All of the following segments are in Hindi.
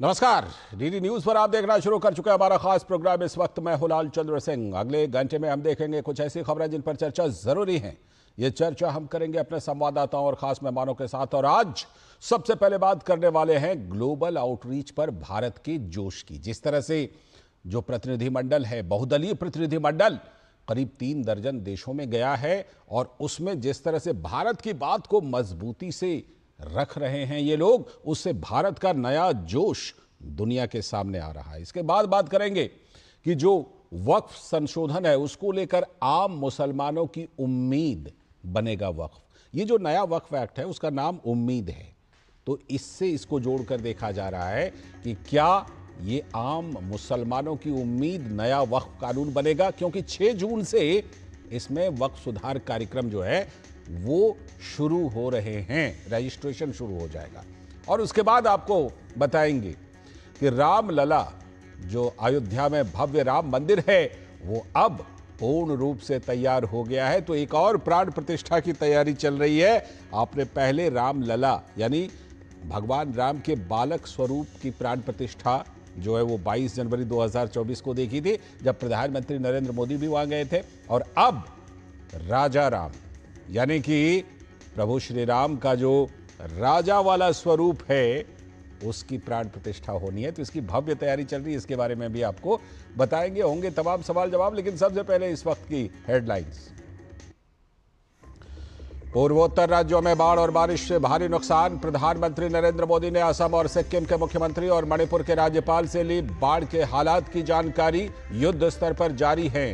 नमस्कार। डीडी न्यूज पर आप देखना शुरू कर चुके हैं हमारा खास प्रोग्राम। इस वक्त मैं हूं लाल चंद्र सिंह। अगले घंटे में हम देखेंगे कुछ ऐसी खबरें जिन पर चर्चा जरूरी है। ये चर्चा हम करेंगे अपने संवाददाताओं और खास मेहमानों के साथ। और आज सबसे पहले बात करने वाले हैं ग्लोबल आउटरीच पर भारत के जोश की। जिस तरह से जो प्रतिनिधिमंडल है, बहुदलीय प्रतिनिधिमंडल करीब 3 दर्जन देशों में गया है और उसमें जिस तरह से भारत की बात को मजबूती से रख रहे हैं ये लोग, उससे भारत का नया जोश दुनिया के सामने आ रहा है। इसके बाद बात करेंगे कि जो वक्फ संशोधन है उसको लेकर आम मुसलमानों की उम्मीद बनेगा वक्फ। ये जो नया वक्फ एक्ट है उसका नाम उम्मीद है, तो इससे इसको जोड़कर देखा जा रहा है कि क्या ये आम मुसलमानों की उम्मीद नया वक्फ कानून बनेगा, क्योंकि 6 जून से इसमें वक्फ सुधार कार्यक्रम जो है वो शुरू हो रहे हैं, रजिस्ट्रेशन शुरू हो जाएगा। और उसके बाद आपको बताएंगे कि रामलला जो अयोध्या में भव्य राम मंदिर है वो अब पूर्ण रूप से तैयार हो गया है। तो एक और प्राण प्रतिष्ठा की तैयारी चल रही है। आपने पहले रामलला यानी भगवान राम के बालक स्वरूप की प्राण प्रतिष्ठा जो है वो 22 जनवरी 2024 को देखी थी, जब प्रधानमंत्री नरेंद्र मोदी भी वहां गए थे। और अब राजा राम यानी कि प्रभु श्री राम का जो राजा वाला स्वरूप है उसकी प्राण प्रतिष्ठा होनी है। तो इसकी भव्य तैयारी चल रही है, इसके बारे में भी आपको बताएंगे। होंगे तमाम सवाल जवाब, लेकिन सबसे पहले इस वक्त की हेडलाइंस। पूर्वोत्तर राज्यों में बाढ़ और बारिश से भारी नुकसान। प्रधानमंत्री नरेंद्र मोदी ने असम और सिक्किम के मुख्यमंत्री और मणिपुर के राज्यपाल से ली बाढ़ के हालात की जानकारी। युद्ध स्तर पर जारी है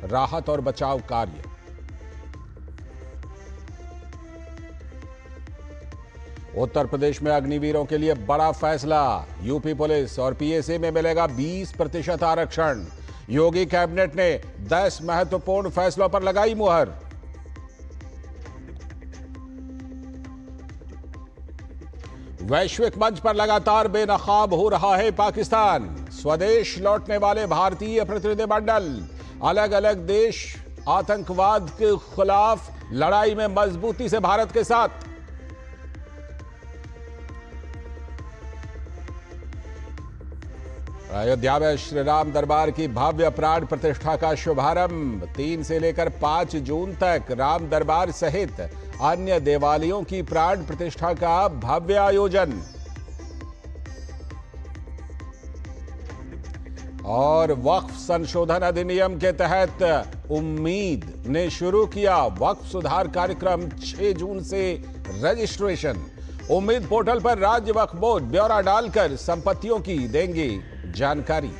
राहत और बचाव कार्य। उत्तर प्रदेश में अग्निवीरों के लिए बड़ा फैसला। यूपी पुलिस और पीएसी में मिलेगा 20% आरक्षण। योगी कैबिनेट ने 10 महत्वपूर्ण फैसलों पर लगाई मुहर। वैश्विक मंच पर लगातार बेनकाब हो रहा है पाकिस्तान। स्वदेश लौटने वाले भारतीय प्रतिनिधिमंडल। अलग अलग देश आतंकवाद के खिलाफ लड़ाई में मजबूती से भारत के साथ। अयोध्या में श्री राम दरबार की भव्य प्राण प्रतिष्ठा का शुभारंभ। 3 से लेकर 5 जून तक राम दरबार सहित अन्य देवालयों की प्राण प्रतिष्ठा का भव्य आयोजन। और वक्फ संशोधन अधिनियम के तहत उम्मीद ने शुरू किया वक्फ सुधार कार्यक्रम। 6 जून से रजिस्ट्रेशन। उम्मीद पोर्टल पर राज्य वक्फ बोर्ड ब्यौरा डालकर संपत्तियों की देंगे जानकारी।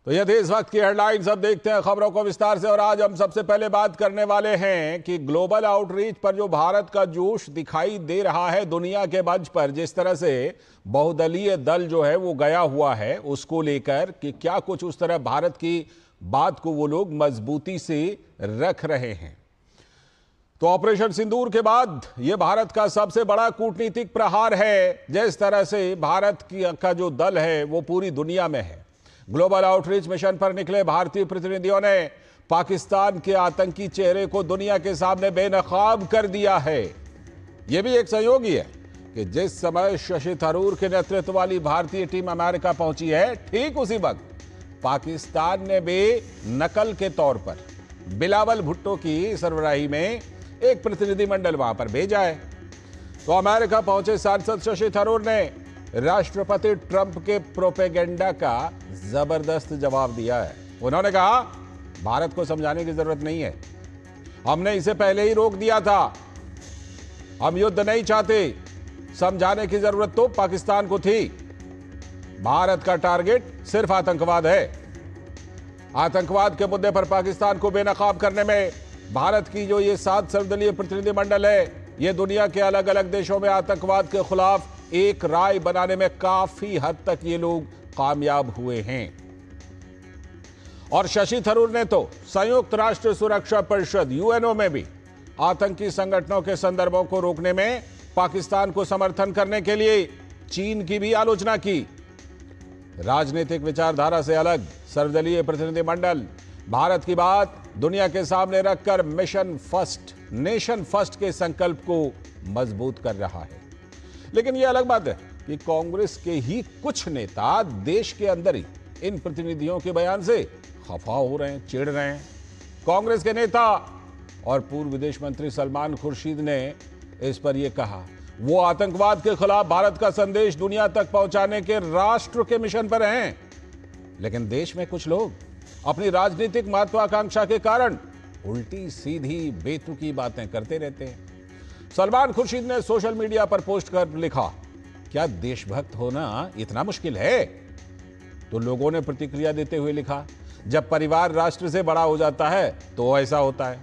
तो यह थी इस वक्त की हेडलाइंस। अब देखते हैं खबरों को विस्तार से। और आज हम सबसे पहले बात करने वाले हैं कि ग्लोबल आउटरीच पर जो भारत का जोश दिखाई दे रहा है दुनिया के मंच पर, जिस तरह से बहुदलीय दल जो है वो गया हुआ है उसको लेकर कि क्या कुछ उस तरह भारत की बात को वो लोग मजबूती से रख रहे हैं। तो ऑपरेशन सिंदूर के बाद यह भारत का सबसे बड़ा कूटनीतिक प्रहार है। जिस तरह से भारत का जो दल है वो पूरी दुनिया में है। ग्लोबल आउटरीच मिशन पर निकले भारतीय प्रतिनिधियों ने पाकिस्तान के आतंकी चेहरे को दुनिया के सामने बेनकाब कर दिया है। यह भी एक संयोग ही है कि जिस समय शशि थरूर के नेतृत्व वाली भारतीय टीम अमेरिका पहुंची है, ठीक उसी वक्त पाकिस्तान ने भी नकल के तौर पर बिलावल भुट्टो की सरबराही में एक प्रतिनिधिमंडल वहां पर भेजा है। तो अमेरिका पहुंचे सांसद शशि थरूर ने राष्ट्रपति ट्रंप के प्रोपेगेंडा का जबरदस्त जवाब दिया है। उन्होंने कहा, भारत को समझाने की जरूरत नहीं है, हमने इसे पहले ही रोक दिया था, हम युद्ध नहीं चाहते, समझाने की जरूरत तो पाकिस्तान को थी। भारत का टारगेट सिर्फ आतंकवाद है। आतंकवाद के मुद्दे पर पाकिस्तान को बेनकाब करने में भारत की जो ये 7 सर्वदलीय प्रतिनिधिमंडल है, ये दुनिया के अलग अलग देशों में आतंकवाद के खिलाफ एक राय बनाने में काफी हद तक ये लोग कामयाब हुए हैं। और शशि थरूर ने तो संयुक्त राष्ट्र सुरक्षा परिषद यूएनओ में भी आतंकी संगठनों के संदर्भों को रोकने में पाकिस्तान को समर्थन करने के लिए चीन की भी आलोचना की। राजनीतिक विचारधारा से अलग सर्वदलीय प्रतिनिधिमंडल भारत की बात दुनिया के सामने रखकर मिशन फर्स्ट, नेशन फर्स्ट के संकल्प को मजबूत कर रहा है। लेकिन यह अलग बात है कि कांग्रेस के ही कुछ नेता देश के अंदर ही इन प्रतिनिधियों के बयान से खफा हो रहे हैं, चिढ़ रहे हैं। कांग्रेस के नेता और पूर्व विदेश मंत्री सलमान खुर्शीद ने इस पर यह कहा, वो आतंकवाद के खिलाफ भारत का संदेश दुनिया तक पहुंचाने के राष्ट्र के मिशन पर हैं, लेकिन देश में कुछ लोग अपनी राजनीतिक महत्वाकांक्षा के कारण उल्टी सीधी बेतुकी बातें करते रहते हैं। सलमान खुर्शीद ने सोशल मीडिया पर पोस्ट कर लिखा, क्या देशभक्त होना इतना मुश्किल है? तो लोगों ने प्रतिक्रिया देते हुए लिखा, जब परिवार राष्ट्र से बड़ा हो जाता है तो ऐसा होता है।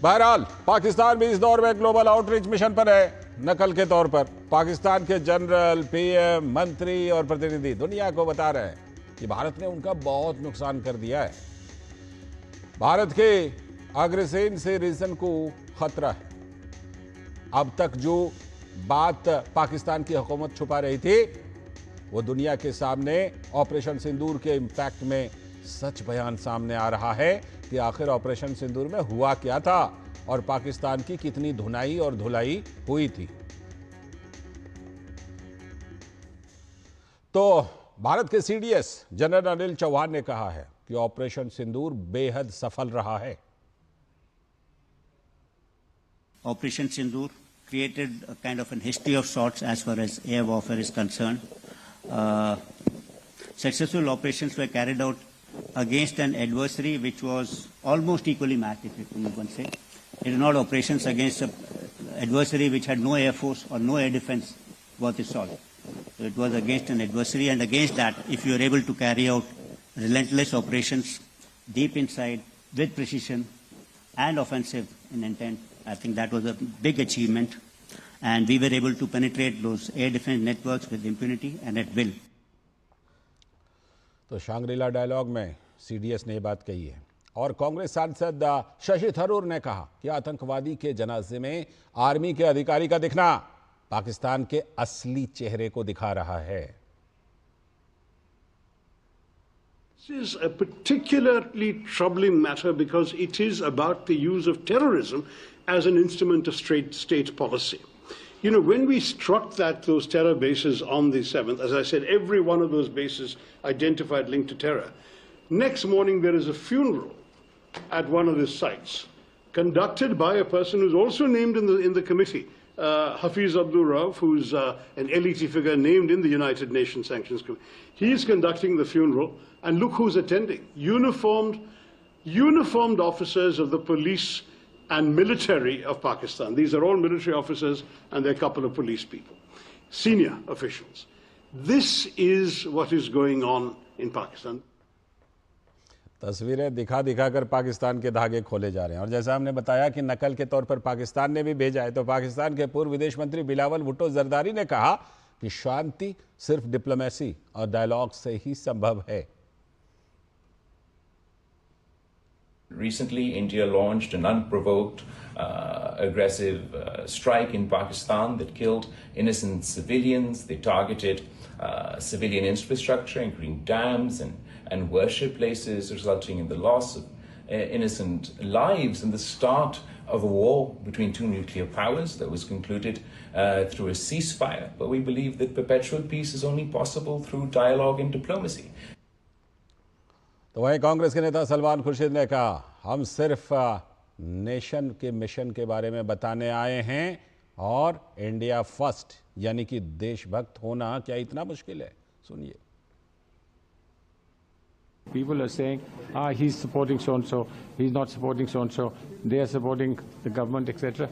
बहरहाल पाकिस्तान भी इस दौर में ग्लोबल आउटरीच मिशन पर है। नकल के तौर पर पाकिस्तान के जनरल, पीएम, मंत्री और प्रतिनिधि दुनिया को बता रहे हैं कि भारत ने उनका बहुत नुकसान कर दिया है। भारत के अग्रसेन से रीजन को खतरा है। अब तक जो बात पाकिस्तान की हुकूमत छुपा रही थी, वो दुनिया के सामने ऑपरेशन सिंदूर के इंपैक्ट में सच बयान सामने आ रहा है कि आखिर ऑपरेशन सिंदूर में हुआ क्या था और पाकिस्तान की कितनी धुनाई और धुलाई हुई थी। तो भारत के सीडीएस जनरल अनिल चौहान ने कहा है कि ऑपरेशन सिंदूर बेहद सफल रहा है। Operation Sindoor created a kind of an history of sorts as far as air warfare is concerned. Successful operations were carried out against an adversary which was almost equally matched, if you can say. It is not operations against an adversary which had no air force or no air defense worth its salt. So it was against an adversary, and against that, if you are able to carry out relentless operations deep inside with precision and offensive in intent, I think that was a big achievement, and we were able to penetrate those air defense networks with impunity and at will. तो शांग्रीला डायलॉग में सीडीएस ने यह बात कही है। और कांग्रेस सांसद शशि थरूर ने कहा कि आतंकवादी के जनाजे में आर्मी के अधिकारी का दिखना पाकिस्तान के असली चेहरे को दिखा रहा है। This is a particularly troubling matter because it is about the use of terrorism as an instrument of state policy. You know, when we struck those terror bases on the 7th, as I said, every one of those bases identified linked to terror. Next morning, there is a funeral at one of the sites, conducted by a person who's also named in the committee, Hafiz Abdul Rauf, who's an elite figure named in the United Nations Sanctions Committee. He is conducting the funeral, and look who's attending: uniformed officers of the police and military of Pakistan. These are all military officers, and they're a couple of police people, senior officials. This is what is going on in Pakistan. तस्वीरें दिखा दिखाकर पाकिस्तान के धागे खोले जा रहे हैं। और जैसा हमने बताया कि नकल के तौर पर पाकिस्तान ने भी भेजा है, तो पाकिस्तान के पूर्व विदेश मंत्री बिलावल भुट्टो जरदारी ने कहा कि शांति सिर्फ डिप्लोमेसी और डायलॉग से ही संभव है। Recently, India launched an unprovoked, aggressive strike in Pakistan that killed innocent civilians. They targeted civilian infrastructure, including dams and worship places, resulting in the loss of innocent lives and the start of a war between two nuclear powers that was concluded through a ceasefire. But we believe that perpetual peace is only possible through dialogue and diplomacy. तो वहीं कांग्रेस के नेता सलमान खुर्शीद ने कहा, हम सिर्फ नेशन के मिशन के बारे में बताने आए हैं और इंडिया फर्स्ट यानी कि देशभक्त होना क्या इतना मुश्किल है? सुनिए। People are saying, he's supporting so-and-so, he's not supporting so-and-so, they are supporting the government, etc.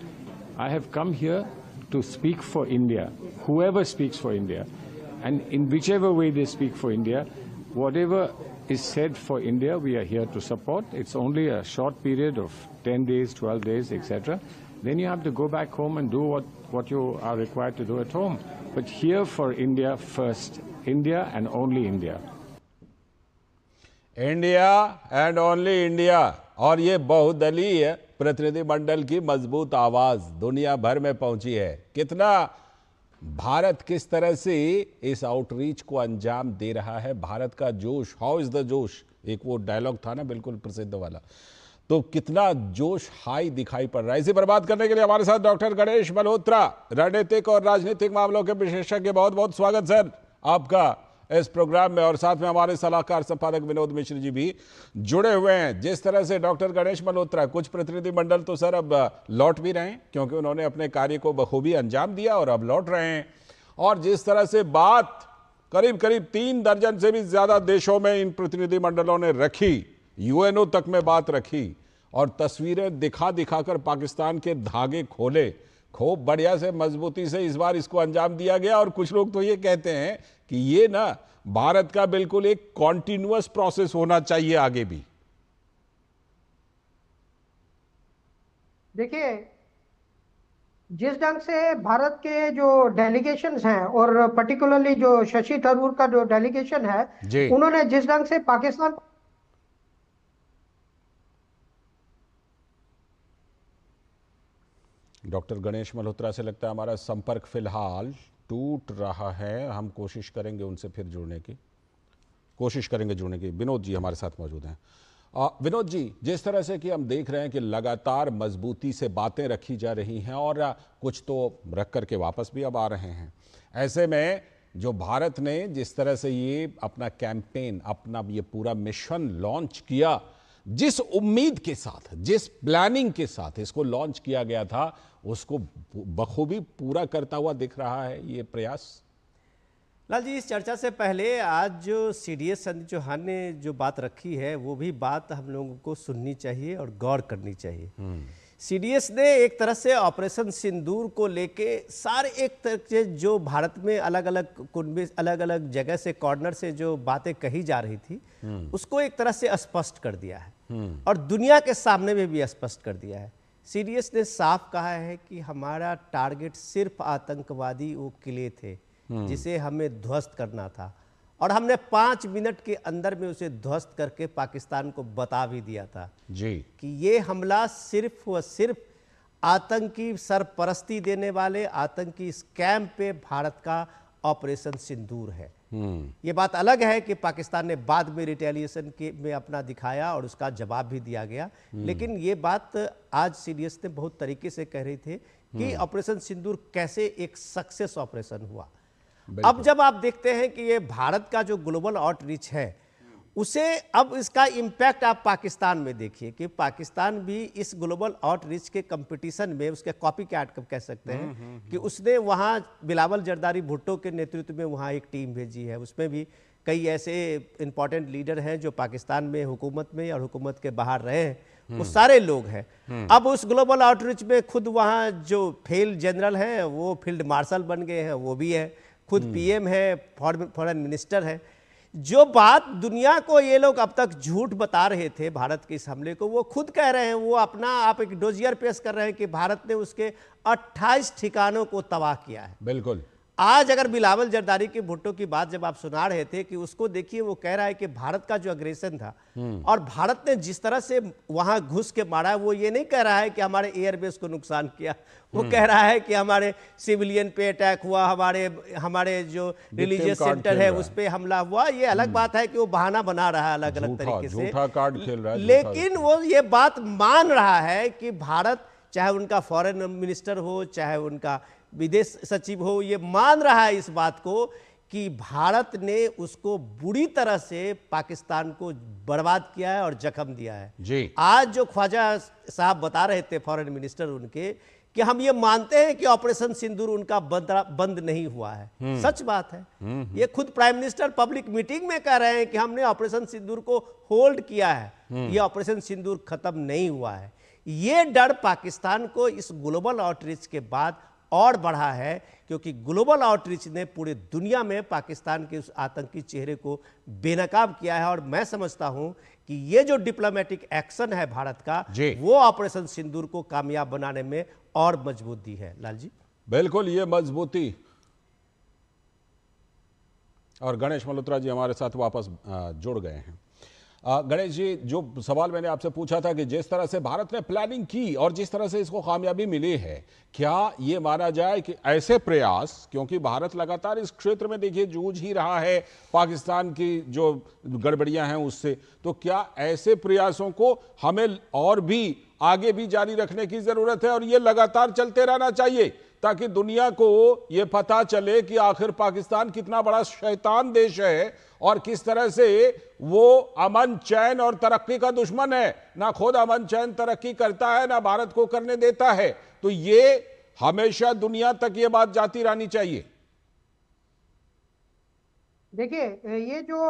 I have come here to speak for India, whoever speaks for India. And in whichever way they speak for India, whatever is said for India, we are here to support. It's only a short period of 10 days, 12 days, etc. Then you have to go back home and do what you are required to do at home. But here for India first, India and only India. India and only India. और ये बहुदलीय प्रतिनिधिमंडल की मजबूत आवाज दुनिया भर में पहुंची है। कितना भारत किस तरह से इस आउटरीच को अंजाम दे रहा है, भारत का जोश, हाउ इज द जोश, एक वो डायलॉग था ना बिल्कुल प्रसिद्ध वाला। तो कितना जोश हाई दिखाई पड़ रहा है। इसी पर बात करने के लिए हमारे साथ डॉक्टर गणेश मल्होत्रा, रणनीतिक और राजनीतिक मामलों के विशेषज्ञ। बहुत बहुत स्वागत सर आपका इस प्रोग्राम में। और साथ में हमारे सलाहकार संपादक विनोद मिश्र जी भी जुड़े हुए हैं। जिस तरह से डॉक्टर गणेश मल्होत्रा, कुछ प्रतिनिधिमंडल तो सर अब लौट भी रहे हैं क्योंकि उन्होंने अपने कार्य को बखूबी अंजाम दिया और अब लौट रहे हैं। और जिस तरह से बात करीब करीब 3 दर्जन से भी ज्यादा देशों में इन प्रतिनिधिमंडलों ने रखी, यूएनओ तक में बात रखी और तस्वीरें दिखा दिखाकर पाकिस्तान के धागे खोले, खूब बढ़िया से मजबूती से इस बार इसको अंजाम दिया गया। और कुछ लोग तो ये कहते हैं कि ये ना भारत का बिल्कुल एक कॉन्टिन्यूअस प्रोसेस होना चाहिए आगे भी। देखिए, जिस ढंग से भारत के जो डेलीगेशंस हैं और पर्टिकुलरली जो शशि थरूर का जो डेलीगेशन है, उन्होंने जिस ढंग से पाकिस्तान डॉक्टर गणेश मल्होत्रा से लगता है हमारा संपर्क फिलहाल टूट रहा है। हम कोशिश करेंगे उनसे फिर जुड़ने की, जुड़ने की। विनोद जी हमारे साथ मौजूद हैं। विनोद जी, जिस तरह से कि हम देख रहे हैं कि लगातार मजबूती से बातें रखी जा रही हैं और कुछ तो रख करके वापस भी अब आ रहे हैं, ऐसे में जो भारत ने जिस तरह से ये अपना कैंपेन, अपना ये पूरा मिशन लॉन्च किया, जिस उम्मीद के साथ, जिस प्लानिंग के साथ इसको लॉन्च किया गया था, उसको बखूबी पूरा करता हुआ दिख रहा है ये प्रयास। लाल जी, इस चर्चा से पहले आज जो सीडीएस संदीप चौहान ने जो बात रखी है, वो भी बात हम लोगों को सुननी चाहिए और गौर करनी चाहिए। सीडीएस ने एक तरह से ऑपरेशन सिंदूर को लेके सारे एक तरह से जो भारत में अलग अलग कुनबे, अलग अलग जगह से, कॉर्नर से जो बातें कही जा रही थी, उसको एक तरह से स्पष्ट कर दिया है और दुनिया के सामने में भी स्पष्ट कर दिया है। सीडीएस ने साफ कहा है कि हमारा टारगेट सिर्फ आतंकवादी वो किले थे जिसे हमें ध्वस्त करना था और हमने 5 मिनट के अंदर में उसे ध्वस्त करके पाकिस्तान को बता भी दिया था जी कि ये हमला सिर्फ व सिर्फ आतंकी सरपरस्ती देने वाले आतंकी स्कैम पे भारत का ऑपरेशन सिंदूर है। ये बात अलग है कि पाकिस्तान ने बाद में रिटेलिएशन के में अपना दिखाया और उसका जवाब भी दिया गया, लेकिन ये बात आज सीडीएस ने बहुत तरीके से कह रही थी कि ऑपरेशन सिंदूर कैसे एक सक्सेस ऑपरेशन हुआ। अब जब आप देखते हैं कि ये भारत का जो ग्लोबल आउटरीच है, उसे अब इसका इम्पैक्ट आप पाकिस्तान में देखिए कि पाकिस्तान भी इस ग्लोबल आउटरीच के कंपटीशन में उसके कॉपी कैट कह सकते हैं कि उसने वहाँ बिलावल जरदारी भुट्टो के नेतृत्व में वहाँ एक टीम भेजी है। उसमें भी कई ऐसे इंपॉर्टेंट लीडर हैं जो पाकिस्तान में हुकूमत में और हुकूमत के बाहर रहे हैं, वो सारे लोग हैं। अब उस ग्लोबल आउटरीच में खुद वहाँ जो फील्ड जनरल हैं वो फील्ड मार्शल बन गए हैं, वो भी है, खुद पीएम है, फॉरेन मिनिस्टर है। जो बात दुनिया को ये लोग अब तक झूठ बता रहे थे भारत के इस हमले को, वो खुद कह रहे हैं, वो अपना आप एक डोजियर पेश कर रहे हैं कि भारत ने उसके 28 ठिकानों को तबाह किया है। बिल्कुल। आज अगर बिलावल जरदारी के भुट्टो की बात जब आप सुना रहे थे कि उसको देखिए, वो कह रहा है कि भारत का जो अग्रेशन था और भारत ने जिस तरह से वहां घुस के मारा, वो ये नहीं कह रहा है कि हमारे एयरबेस को नुकसान किया, वो कह रहा है कि हमारे सिविलियन पे अटैक हुआ, हमारे जो रिलीजियस सेंटर है उस पे हमला हुआ। ये अलग बात है कि वो बहाना बना रहा है अलग अलग तरीके से, झूठा कार्ड खेल रहा है, लेकिन वो ये बात मान रहा है कि भारत, चाहे उनका फॉरेन मिनिस्टर हो, चाहे उनका विदेश सचिव हो, ये मान रहा है इस बात को कि भारत ने उसको बुरी तरह से पाकिस्तान को बर्बाद किया है और जख्म दिया है जी। आज जो ख्वाजा साहब बता रहे थे, फॉरेन मिनिस्टर उनके, कि हम ये मानते हैं कि ऑपरेशन सिंदूर उनका बंद नहीं हुआ है। सच बात है। ये खुद प्राइम मिनिस्टर पब्लिक मीटिंग में कह रहे हैं कि हमने ऑपरेशन सिंदूर को होल्ड किया है, ये ऑपरेशन सिंदूर खत्म नहीं हुआ है। ये डर पाकिस्तान को इस ग्लोबल आउटरीच के बाद और बढ़ा है, क्योंकि ग्लोबल आउटरीच ने पूरे दुनिया में पाकिस्तान के उस आतंकी चेहरे को बेनकाब किया है। और मैं समझता हूं कि ये जो डिप्लोमेटिक एक्शन है भारत का, वो ऑपरेशन सिंदूर को कामयाब बनाने में और मजबूत दी है। लाल जी, बिल्कुल, ये मजबूती। और गणेश मल्होत्रा जी हमारे साथ वापस जुड़ गए हैं। गणेश जी, जो सवाल मैंने आपसे पूछा था कि जिस तरह से भारत ने प्लानिंग की और जिस तरह से इसको कामयाबी मिली है, क्या ये माना जाए कि ऐसे प्रयास, क्योंकि भारत लगातार इस क्षेत्र में देखिए जूझ ही रहा है पाकिस्तान की जो गड़बड़ियां हैं उससे, तो क्या ऐसे प्रयासों को हमें और भी आगे भी जारी रखने की जरूरत है और ये लगातार चलते रहना चाहिए ताकि दुनिया को ये पता चले कि आखिर पाकिस्तान कितना बड़ा शैतान देश है और किस तरह से वो अमन चैन और तरक्की का दुश्मन है, ना खुद अमन चैन तरक्की करता है ना भारत को करने देता है। तो ये हमेशा दुनिया तक ये बात जाती रहनी चाहिए। देखिए, ये जो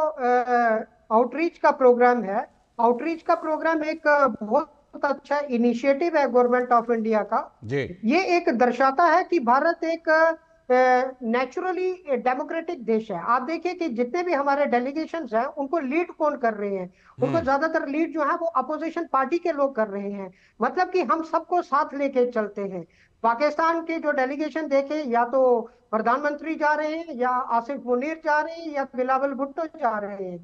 आउटरीच का प्रोग्राम है, आउटरीच का प्रोग्राम एक बहुत अच्छा इनिशिएटिव है गवर्नमेंट ऑफ इंडिया का जी। ये एक दर्शाता है कि भारत एक नेचुरली डेमोक्रेटिक देश है। आप देखिए कि जितने भी हमारे डेलीगेशंस हैं उनको लीड कौन कर रहे हैं, उनको ज्यादातर लीड जो है वो अपोजिशन पार्टी के लोग कर रहे हैं। मतलब कि हम सबको साथ लेके चलते हैं। पाकिस्तान के जो डेलीगेशन देखे, या तो प्रधानमंत्री जा रहे हैं, या आसिफ मुनीर जा रहे हैं, या बिलावल भुट्टो जा रहे हैं।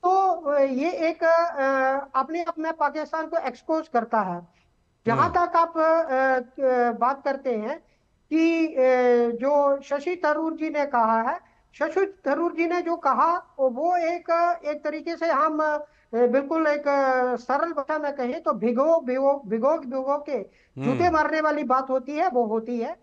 तो ये एक अपने आप में पाकिस्तान को एक्सपोज करता है। जहां तक आप बात करते हैं कि जो शशि थरूर जी ने कहा है, शशि थरूर जी ने जो कहा वो एक तरीके से हम बिल्कुल एक सरल भाषा में कहें तो भिगो के जूते मारने वाली बात होती है, वो होती है।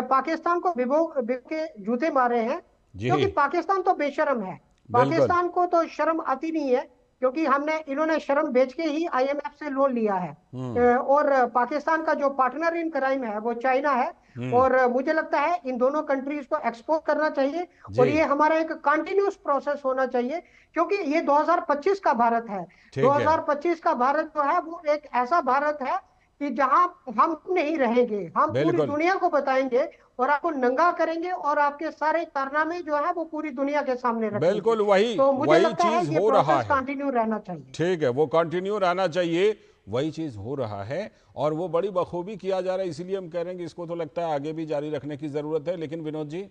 पाकिस्तान को भिगो के जूते मारे हैं क्योंकि पाकिस्तान तो बेशर्म है। पाकिस्तान को तो शर्म आती नहीं है क्योंकि इन्होंने शर्म बेच के ही IMF से लोन लिया है। और पाकिस्तान का जो पार्टनर इन क्राइम है वो चाइना है। और मुझे लगता है इन दोनों कंट्रीज को एक्सपोज करना चाहिए और ये हमारा एक कंटिन्यूस प्रोसेस होना चाहिए, क्योंकि ये 2025 का भारत है। 2025 का भारत जो है वो एक ऐसा भारत है कि जहां हम नहीं रहेंगे, हम पूरी दुनिया को बताएंगे और आपको नंगा करेंगे और आपके सारे कारनामे जो है वो पूरी दुनिया के सामने रखेंगे। बिल्कुल वही चीज हो रहा है, कंटिन्यू रहना चाहिए। ठीक है, वो कंटिन्यू रहना चाहिए, वही चीज हो रहा है और वो बड़ी बखूबी किया जा रहा है। इसलिए हम कह रहे हैं कि इसको तो लगता है आगे भी जारी रखने की जरूरत है। लेकिन विनोद जी,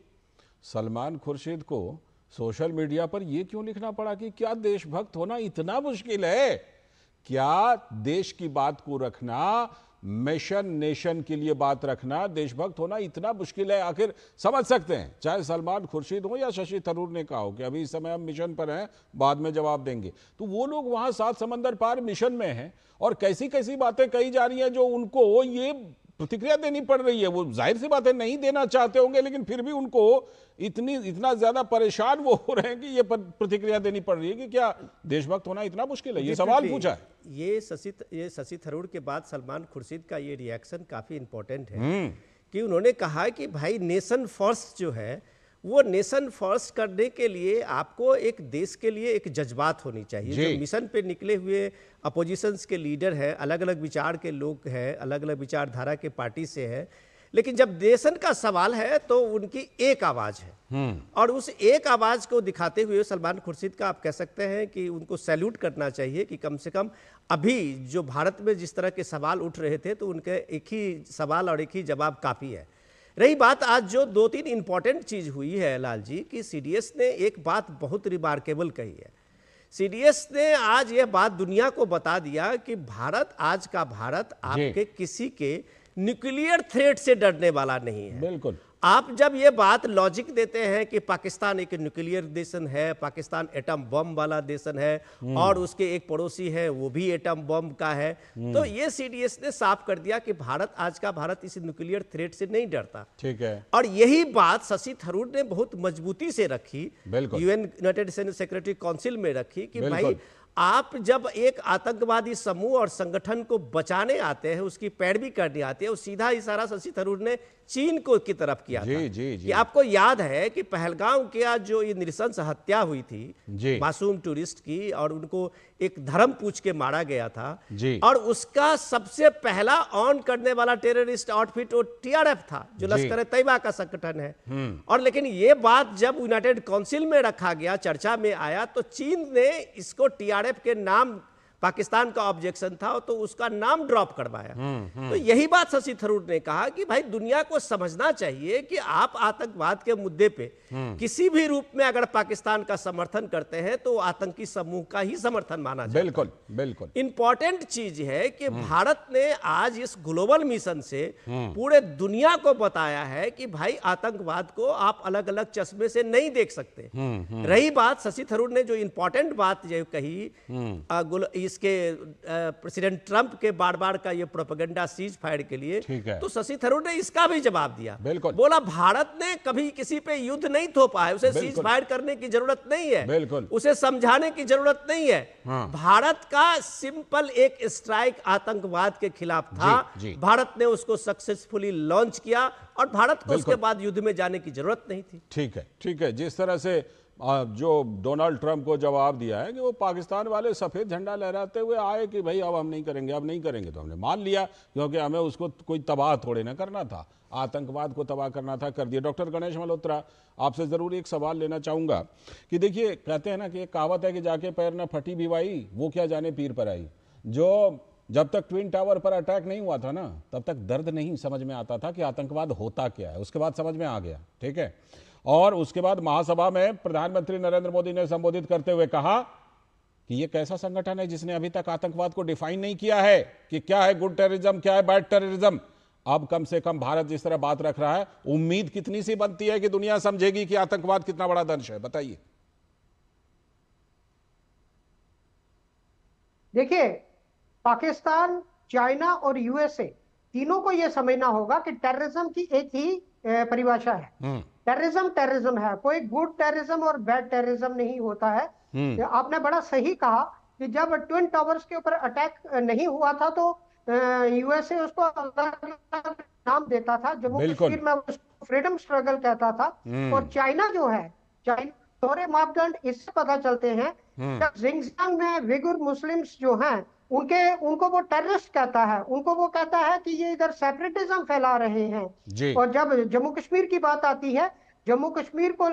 सलमान खुर्शीद को सोशल मीडिया पर यह क्यों लिखना पड़ा कि क्या देशभक्त होना इतना मुश्किल है? क्या देश की बात को रखना, मिशन नेशन के लिए बात रखना, देशभक्त होना इतना मुश्किल है? आखिर समझ सकते हैं, चाहे सलमान खुर्शीद हो या शशि थरूर ने कहा हो कि अभी इस समय हम मिशन पर हैं, बाद में जवाब देंगे, तो वो लोग वहां 7 समंदर पार मिशन में हैं और कैसी कैसी बातें कही जा रही हैं जो उनको ये प्रतिक्रिया देनी पड़ रही है। वो जाहिर सी बातें नहीं देना चाहते होंगे, लेकिन फिर भी उनको इतना ज्यादा परेशान वो हो रहे हैं कि ये प्रतिक्रिया देनी पड़ रही है कि क्या देशभक्त होना इतना मुश्किल है? ये सवाल पूछा है। ये शशि थरूर के बाद सलमान खुर्शीद का ये रिएक्शन काफी इंपॉर्टेंट है कि उन्होंने कहा कि भाई नेशन फर्स्ट जो है, वो नेशन फर्स्ट करने के लिए आपको एक देश के लिए एक जज्बात होनी चाहिए। जो मिशन पे निकले हुए अपोजिशंस के लीडर हैं, अलग अलग विचार के लोग हैं, अलग अलग विचारधारा के पार्टी से हैं, लेकिन जब नेशन का सवाल है तो उनकी एक आवाज है और उस एक आवाज को दिखाते हुए सलमान खुर्शीद का आप कह सकते हैं कि उनको सैल्यूट करना चाहिए कि कम से कम अभी जो भारत में जिस तरह के सवाल उठ रहे थे तो उनके एक ही सवाल और एक ही जवाब काफी है। रही बात आज जो 2-3 इंपॉर्टेंट चीज हुई है लाल जी, कि CDS ने एक बात बहुत रिमार्केबल कही है। CDS ने आज यह बात दुनिया को बता दिया कि भारत, आज का भारत आपके किसी के न्यूक्लियर थ्रेट से डरने वाला नहीं है। बिल्कुल। आप जब ये बात लॉजिक देते हैं कि पाकिस्तान एक न्यूक्लियर देशन है, पाकिस्तान एटम बम वाला देशन है और उसके एक पड़ोसी है वो भी एटम बम का है, तो ये CDS ने साफ कर दिया कि भारत, आज का भारत इस न्यूक्लियर थ्रेट से नहीं डरता। ठीक है। और यही बात शशि थरूर ने बहुत मजबूती से रखी, UN United nation secretary council में रखी कि भाई आप जब एक आतंकवादी समूह और संगठन को बचाने आते हैं, उसकी पैरवी करने आते हैं, सीधा इशारा शशि थरूर ने चीन को की तरफ किया था। कि आपको याद है कि पहलगाम के जो ये नृशंस हत्या हुई थी मासूम टूरिस्ट की और उनको एक धर्म पूछ के मारा गया था और उसका सबसे पहला ऑन करने वाला टेररिस्ट आउटफिट वो TRF था, जो लश्कर तैयबा का संगठन है। और लेकिन ये बात जब यूनाइटेड काउंसिल में रखा गया, चर्चा में आया, तो चीन ने इसको TRF के नाम पाकिस्तान का ऑब्जेक्शन था तो उसका नाम ड्रॉप करवाया। तो यही बात शशि थरूर ने कहा कि भाई दुनिया को समझना चाहिए कि आप आतंकवाद के मुद्दे पे किसी भी रूप में अगर पाकिस्तान का समर्थन करते हैं तो आतंकी समूह का ही समर्थन माना जाता है। बिल्कुल बिल्कुल इंपॉर्टेंट चीज है कि भारत ने आज इस ग्लोबल मिशन से पूरे दुनिया को बताया है कि भाई आतंकवाद को आप अलग अलग चश्मे से नहीं देख सकते। रही बात शशि थरूर ने जो इंपॉर्टेंट बात जो कही इसके प्रेसिडेंट ट्रंप के बार बार का ये प्रोपेगेंडा सीज फायर के लिए, तो शशि थरूर ने इसका भी जवाब दिया। बोला भारत ने कभी किसी पे युद्ध नहीं थोपा है, उसे सीज फायर करने की जरूरत नहीं है, उसे समझाने की जरूरत नहीं है। भारत का सिंपल एक स्ट्राइक आतंकवाद के खिलाफ था, भारत ने उसको सक्सेसफुली लॉन्च किया और भारत को उसके बाद युद्ध में जाने की जरूरत नहीं थी। ठीक है। जिस तरह से जो डोनाल्ड ट्रंप को जवाब दिया है कि वो पाकिस्तान वाले सफेद झंडा लहराते हुए आए कि भाई अब हम नहीं करेंगे, तो हमने मान लिया क्योंकि हमें उसको कोई तबाह थोड़े ना करना था, आतंकवाद को तबाह करना था, कर दिया। डॉक्टर गणेश मल्होत्रा, आपसे जरूर एक सवाल लेना चाहूंगा कि देखिए कहते हैं ना कि एक कहावत है कि जाके पैर ना फटी भी भाई वो क्या जाने पीर पर आई। जो जब तक ट्विन टावर पर अटैक नहीं हुआ था ना तब तक दर्द नहीं समझ में आता था कि आतंकवाद होता क्या है, उसके बाद समझ में आ गया। ठीक है, और उसके बाद महासभा में प्रधानमंत्री नरेंद्र मोदी ने संबोधित करते हुए कहा कि ये कैसा संगठन है जिसने अभी तक आतंकवाद को डिफाइन नहीं किया है कि क्या है गुड टेररिज्म, क्या है बैड टेररिज्म। अब कम से कम भारत जिस तरह बात रख रहा है, उम्मीद कितनी सी बनती है कि दुनिया समझेगी कि आतंकवाद कितना बड़ा दंश है, बताइए। देखिए, पाकिस्तान, चाइना और यूएसए तीनों को यह समझना होगा कि टेररिज्म की एक ही परिभाषा है। टेररिज्म है, कोई गुड टेररिज्म और बैड टेररिज्म नहीं होता है। आपने बड़ा सही कहा कि जब ट्विन टावर्स के ऊपर अटैक नहीं हुआ था तो यूएसए उसको अलग नाम देता था, जम्मू कश्मीर में उसको फ्रीडम स्ट्रगल कहता था। और चाइना जो है, चाइना दोहरे मापदंड इससे पता चलते हैं, जब जिंगजियांग में विगुर मुस्लिम्स जो हैं उनको वो टेररिस्ट कहता है, उनको वो कहता है कि ये इधर सेपरेटिज्म फैला रहे हैं। और जब जम्मू कश्मीर की बात आती है, जम्मू कश्मीर को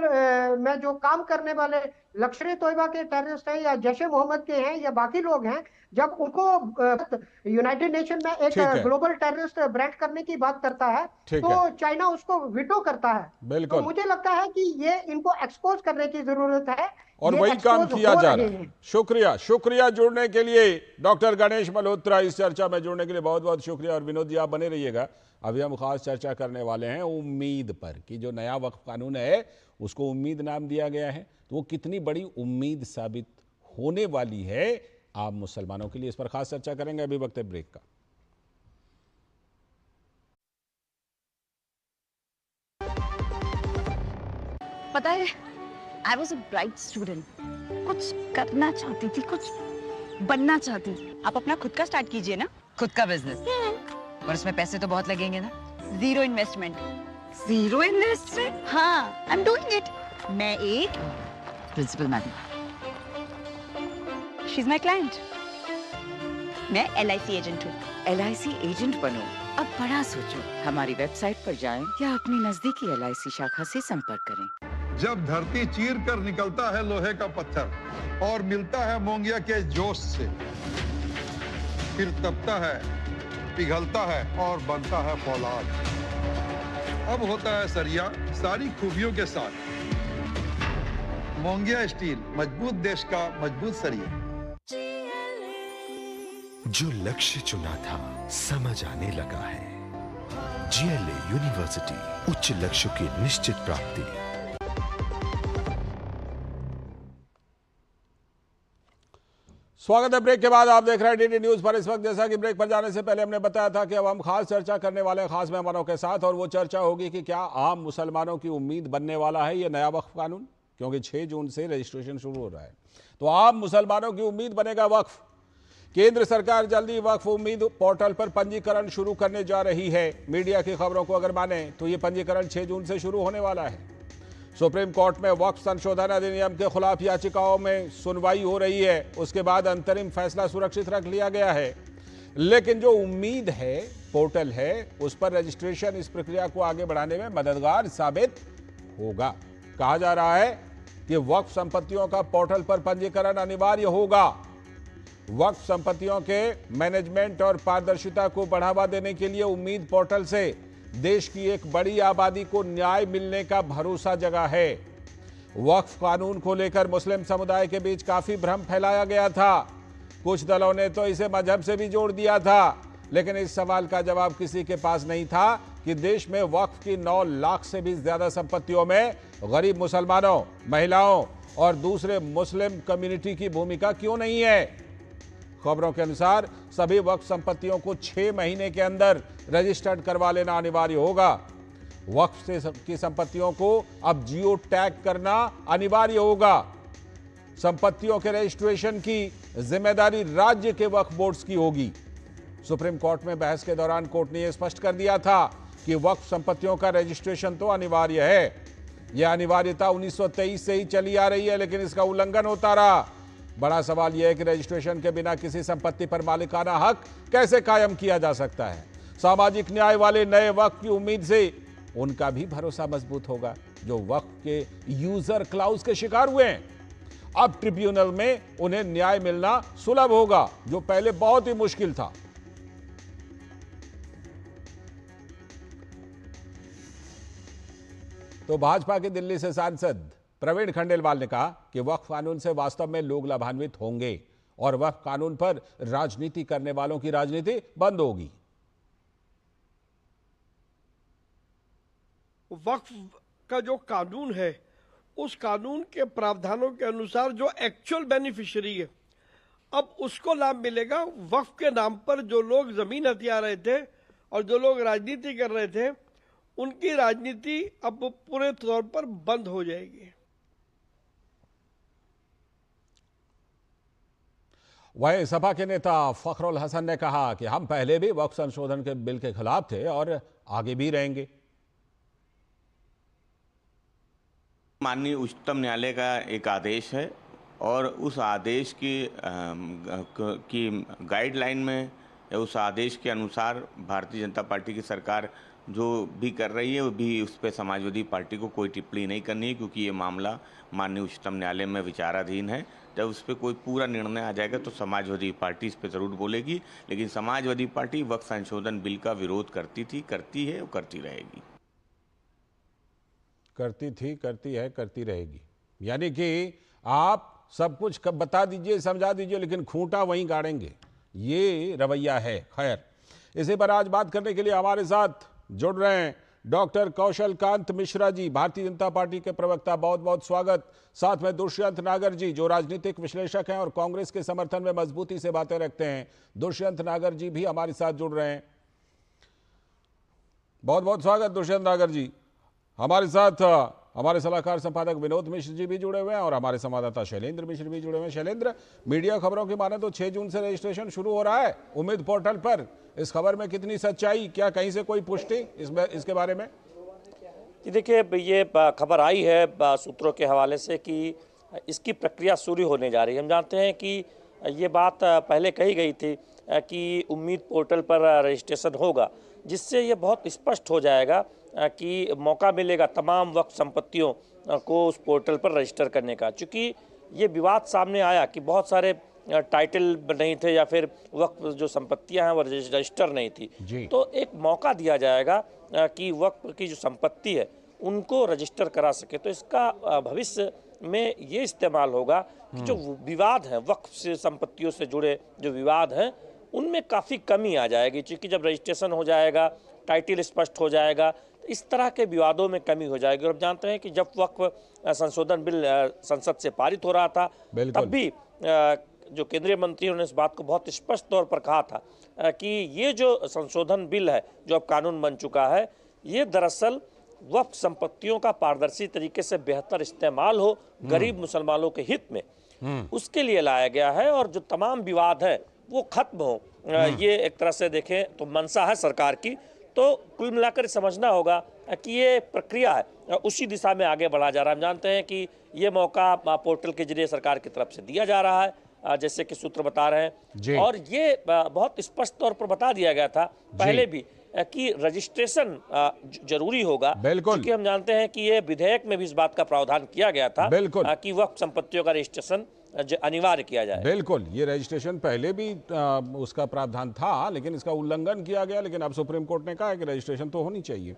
में जो काम करने वाले लश्कर तोयबा के टेररिस्ट हैं या जैश ए मोहम्मद के हैं या बाकी लोग हैं, जब उनको यूनाइटेड नेशन में एक ग्लोबल टेररिस्ट ब्रांड करने की बात करता है तो चाइना उसको विटो करता है। तो मुझे लगता है कि ये इनको एक्सपोज करने की जरूरत है और वही काम किया जा रहा है। शुक्रिया जुड़ने के लिए डॉक्टर गणेश मल्होत्रा, इस चर्चा में जुड़ने के लिए बहुत बहुत शुक्रिया। और विनोद जी आप बने रहिएगा, अभी हम खास चर्चा करने वाले हैं उम्मीद पर कि जो नया वक्फ कानून है उसको उम्मीद नाम दिया गया है, तो वो कितनी बड़ी उम्मीद साबित होने वाली है आम मुसलमानों के लिए। इस पर खास चर्चा करेंगे, अभी वक्त है ब्रेक का। पता है, I was a bright student. कुछ करना चाहती थी, कुछ बनना चाहती थी। आप अपना खुद का स्टार्ट कीजिए ना, खुद का बिजनेस। पर उसमें पैसे तो बहुत लगेंगे ना। Zero investment. Zero investment? हाँ, I'm doing it. मैं एक principal madam. She's my client. मैं LIC एजेंट हूँ। LIC एजेंट बनो? अब बड़ा सोचो। हमारी वेबसाइट पर जाएं या अपनी नजदीकी LIC शाखा से संपर्क करें। जब धरती चीर कर निकलता है लोहे का पत्थर और मिलता है मोंगिया के जोश से, फिर तपता है, पिघलता है और बनता है फौलाद। अब होता है सरिया सारी खूबियों के साथ। मोंगिया स्टील, मजबूत देश का मजबूत सरिया। जो लक्ष्य चुना था समझ आने लगा है। GLA यूनिवर्सिटी, उच्च लक्ष्यों की निश्चित प्राप्ति। स्वागत है ब्रेक के बाद, आप देख रहे हैं DD न्यूज पर। इस वक्त जैसा कि ब्रेक पर जाने से पहले हमने बताया था कि अब हम खास चर्चा करने वाले हैं खास मेहमानों के साथ, और वो चर्चा होगी कि क्या आम मुसलमानों की उम्मीद बनने वाला है ये नया वक्फ कानून, क्योंकि 6 जून से रजिस्ट्रेशन शुरू हो रहा है। तो आम मुसलमानों की उम्मीद बनेगा वक्फ। केंद्र सरकार जल्दी वक्फ उम्मीद पोर्टल पर पंजीकरण शुरू करने जा रही है। मीडिया की खबरों को अगर माने तो ये पंजीकरण 6 जून से शुरू होने वाला है। सुप्रीम कोर्ट में वक्फ संशोधन अधिनियम के खिलाफ याचिकाओं में सुनवाई हो रही है, उसके बाद अंतरिम फैसला सुरक्षित रख लिया गया है। लेकिन जो उम्मीद है पोर्टल है, उस पर रजिस्ट्रेशन इस प्रक्रिया को आगे बढ़ाने में मददगार साबित होगा। कहा जा रहा है कि वक्फ संपत्तियों का पोर्टल पर पंजीकरण अनिवार्य होगा। वक्फ संपत्तियों के मैनेजमेंट और पारदर्शिता को बढ़ावा देने के लिए उम्मीद पोर्टल से देश की एक बड़ी आबादी को न्याय मिलने का भरोसा जगा है। वक्फ कानून को लेकर मुस्लिम समुदाय के बीच काफी भ्रम फैलाया गया था। कुछ दलों ने तो इसे मजहब से भी जोड़ दिया था, लेकिन इस सवाल का जवाब किसी के पास नहीं था कि देश में वक्फ की 9 लाख से भी ज्यादा संपत्तियों में गरीब मुसलमानों, महिलाओं और दूसरे मुस्लिम कम्युनिटी की भूमिका क्यों नहीं है। खबरों के अनुसार सभी वक्फ संपत्तियों को 6 महीने के अंदर रजिस्टर्ड करवा लेना अनिवार्य होगा। वक्फ से की संपत्तियों को अब जियो टैग करना अनिवार्य होगा। संपत्तियों के रजिस्ट्रेशन की जिम्मेदारी राज्य के वक्फ बोर्ड्स की होगी। सुप्रीम कोर्ट में बहस के दौरान कोर्ट ने यह स्पष्ट कर दिया था कि वक्फ संपत्तियों का रजिस्ट्रेशन तो अनिवार्य है। यह अनिवार्यता 1923 से ही चली आ रही है, लेकिन इसका उल्लंघन होता रहा। बड़ा सवाल यह है कि रजिस्ट्रेशन के बिना किसी संपत्ति पर मालिकाना हक कैसे कायम किया जा सकता है। सामाजिक न्याय वाले नए वक्फ की उम्मीद से उनका भी भरोसा मजबूत होगा जो वक्फ के यूजर क्लाउज के शिकार हुए हैं। अब ट्रिब्यूनल में उन्हें न्याय मिलना सुलभ होगा, जो पहले बहुत ही मुश्किल था। तो भाजपा के दिल्ली से सांसद प्रवीण खंडेलवाल ने कहा कि वक्फ कानून से वास्तव में लोग लाभान्वित होंगे और वक्फ कानून पर राजनीति करने वालों की राजनीति बंद होगी। वक्फ का जो कानून है, उस कानून के प्रावधानों के अनुसार जो एक्चुअल बेनिफिशियरी है, अब उसको लाभ मिलेगा। वक्फ के नाम पर जो लोग जमीन हथिया रहे थे और जो लोग राजनीति कर रहे थे, उनकी राजनीति अब पूरे तौर पर बंद हो जाएगी। वहीं सपा के नेता फखरुल हसन ने कहा कि हम पहले भी वक्फ संशोधन के बिल के खिलाफ थे और आगे भी रहेंगे। माननीय उच्चतम न्यायालय का एक आदेश है और उस आदेश की गाइडलाइन में या उस आदेश के अनुसार भारतीय जनता पार्टी की सरकार जो भी कर रही है, वो भी उस पर समाजवादी पार्टी को कोई टिप्पणी नहीं करनी है, क्योंकि ये मामला माननीय उच्चतम न्यायालय में विचाराधीन है। जब उस पर कोई पूरा निर्णय आ जाएगा तो समाजवादी पार्टी इस पर ज़रूर बोलेगी, लेकिन समाजवादी पार्टी वक्फ संशोधन बिल का विरोध करती थी, करती है और करती रहेगी। करती थी, करती है, करती रहेगी। यानी कि आप सब कुछ बता दीजिए, समझा दीजिए, लेकिन खूंटा वहीं गाड़ेंगे, ये रवैया है। खैर, इसी पर आज बात करने के लिए हमारे साथ जुड़ रहे हैं डॉक्टर कौशल कांत मिश्रा जी, भारतीय जनता पार्टी के प्रवक्ता। बहुत बहुत स्वागत। साथ में दुष्यंत नागर जी, जो राजनीतिक विश्लेषक हैं और कांग्रेस के समर्थन में मजबूती से बातें रखते हैं। दुष्यंत नागर जी भी हमारे साथ जुड़ रहे हैं। बहुत बहुत स्वागत दुष्यंत नागर जी। हमारे साथ हमारे सलाहकार संपादक विनोद मिश्र जी भी जुड़े हुए हैं और हमारे संवाददाता शैलेंद्र मिश्र भी जुड़े हुए हैं। शैलेंद्र, मीडिया खबरों की माने तो 6 जून से रजिस्ट्रेशन शुरू हो रहा है उम्मीद पोर्टल पर। इस खबर में कितनी सच्चाई, क्या कहीं से कोई पुष्टि इसके बारे में? जी देखिए, ये खबर आई है सूत्रों के हवाले से कि इसकी प्रक्रिया शुरू होने जा रही है। हम जानते हैं कि ये बात पहले कही गई थी कि उम्मीद पोर्टल पर रजिस्ट्रेशन होगा, जिससे ये बहुत स्पष्ट हो जाएगा कि मौका मिलेगा तमाम वक्फ संपत्तियों को उस पोर्टल पर रजिस्टर करने का। चूँकि ये विवाद सामने आया कि बहुत सारे टाइटल नहीं थे या फिर वक्फ जो संपत्तियां हैं वो रजिस्टर नहीं थी, तो एक मौका दिया जाएगा कि वक्फ की जो संपत्ति है उनको रजिस्टर करा सके। तो इसका भविष्य में ये इस्तेमाल होगा कि जो विवाद हैं, वक्फ से संपत्तियों से जुड़े जो विवाद हैं, उनमें काफ़ी कमी आ जाएगी। क्योंकि जब रजिस्ट्रेशन हो जाएगा, टाइटल स्पष्ट हो जाएगा, तो इस तरह के विवादों में कमी हो जाएगी। और आप जानते हैं कि जब वक्फ संशोधन बिल संसद से पारित हो रहा था, तब भी जो केंद्रीय मंत्री ने इस बात को बहुत स्पष्ट तौर पर कहा था कि ये जो संशोधन बिल है, जो अब कानून बन चुका है, ये दरअसल वक्फ संपत्तियों का पारदर्शी तरीके से बेहतर इस्तेमाल हो गरीब मुसलमानों के हित में, उसके लिए लाया गया है। और जो तमाम विवाद है वो खत्म हो, ये एक तरह से देखें तो मंशा है सरकार की। तो कुल मिलाकर समझना होगा कि ये प्रक्रिया है, उसी दिशा में आगे बढ़ा जा रहा है। हम जानते हैं कि ये मौका पोर्टल के जरिए सरकार की तरफ से दिया जा रहा है, जैसे कि सूत्र बता रहे हैं। और ये बहुत स्पष्ट तौर पर बता दिया गया था पहले भी कि रजिस्ट्रेशन जरूरी होगा, क्योंकि हम जानते हैं कि ये विधेयक में भी इस बात का प्रावधान किया गया था कि वक्फ संपत्तियों का रजिस्ट्रेशन अनिवार्य किया जाए। बिल्कुल, ये रजिस्ट्रेशन पहले भी उसका प्रावधान था, लेकिन इसका उल्लंघन किया गया। लेकिन अब सुप्रीम कोर्ट ने कहा है कि रजिस्ट्रेशन तो होनी चाहिए।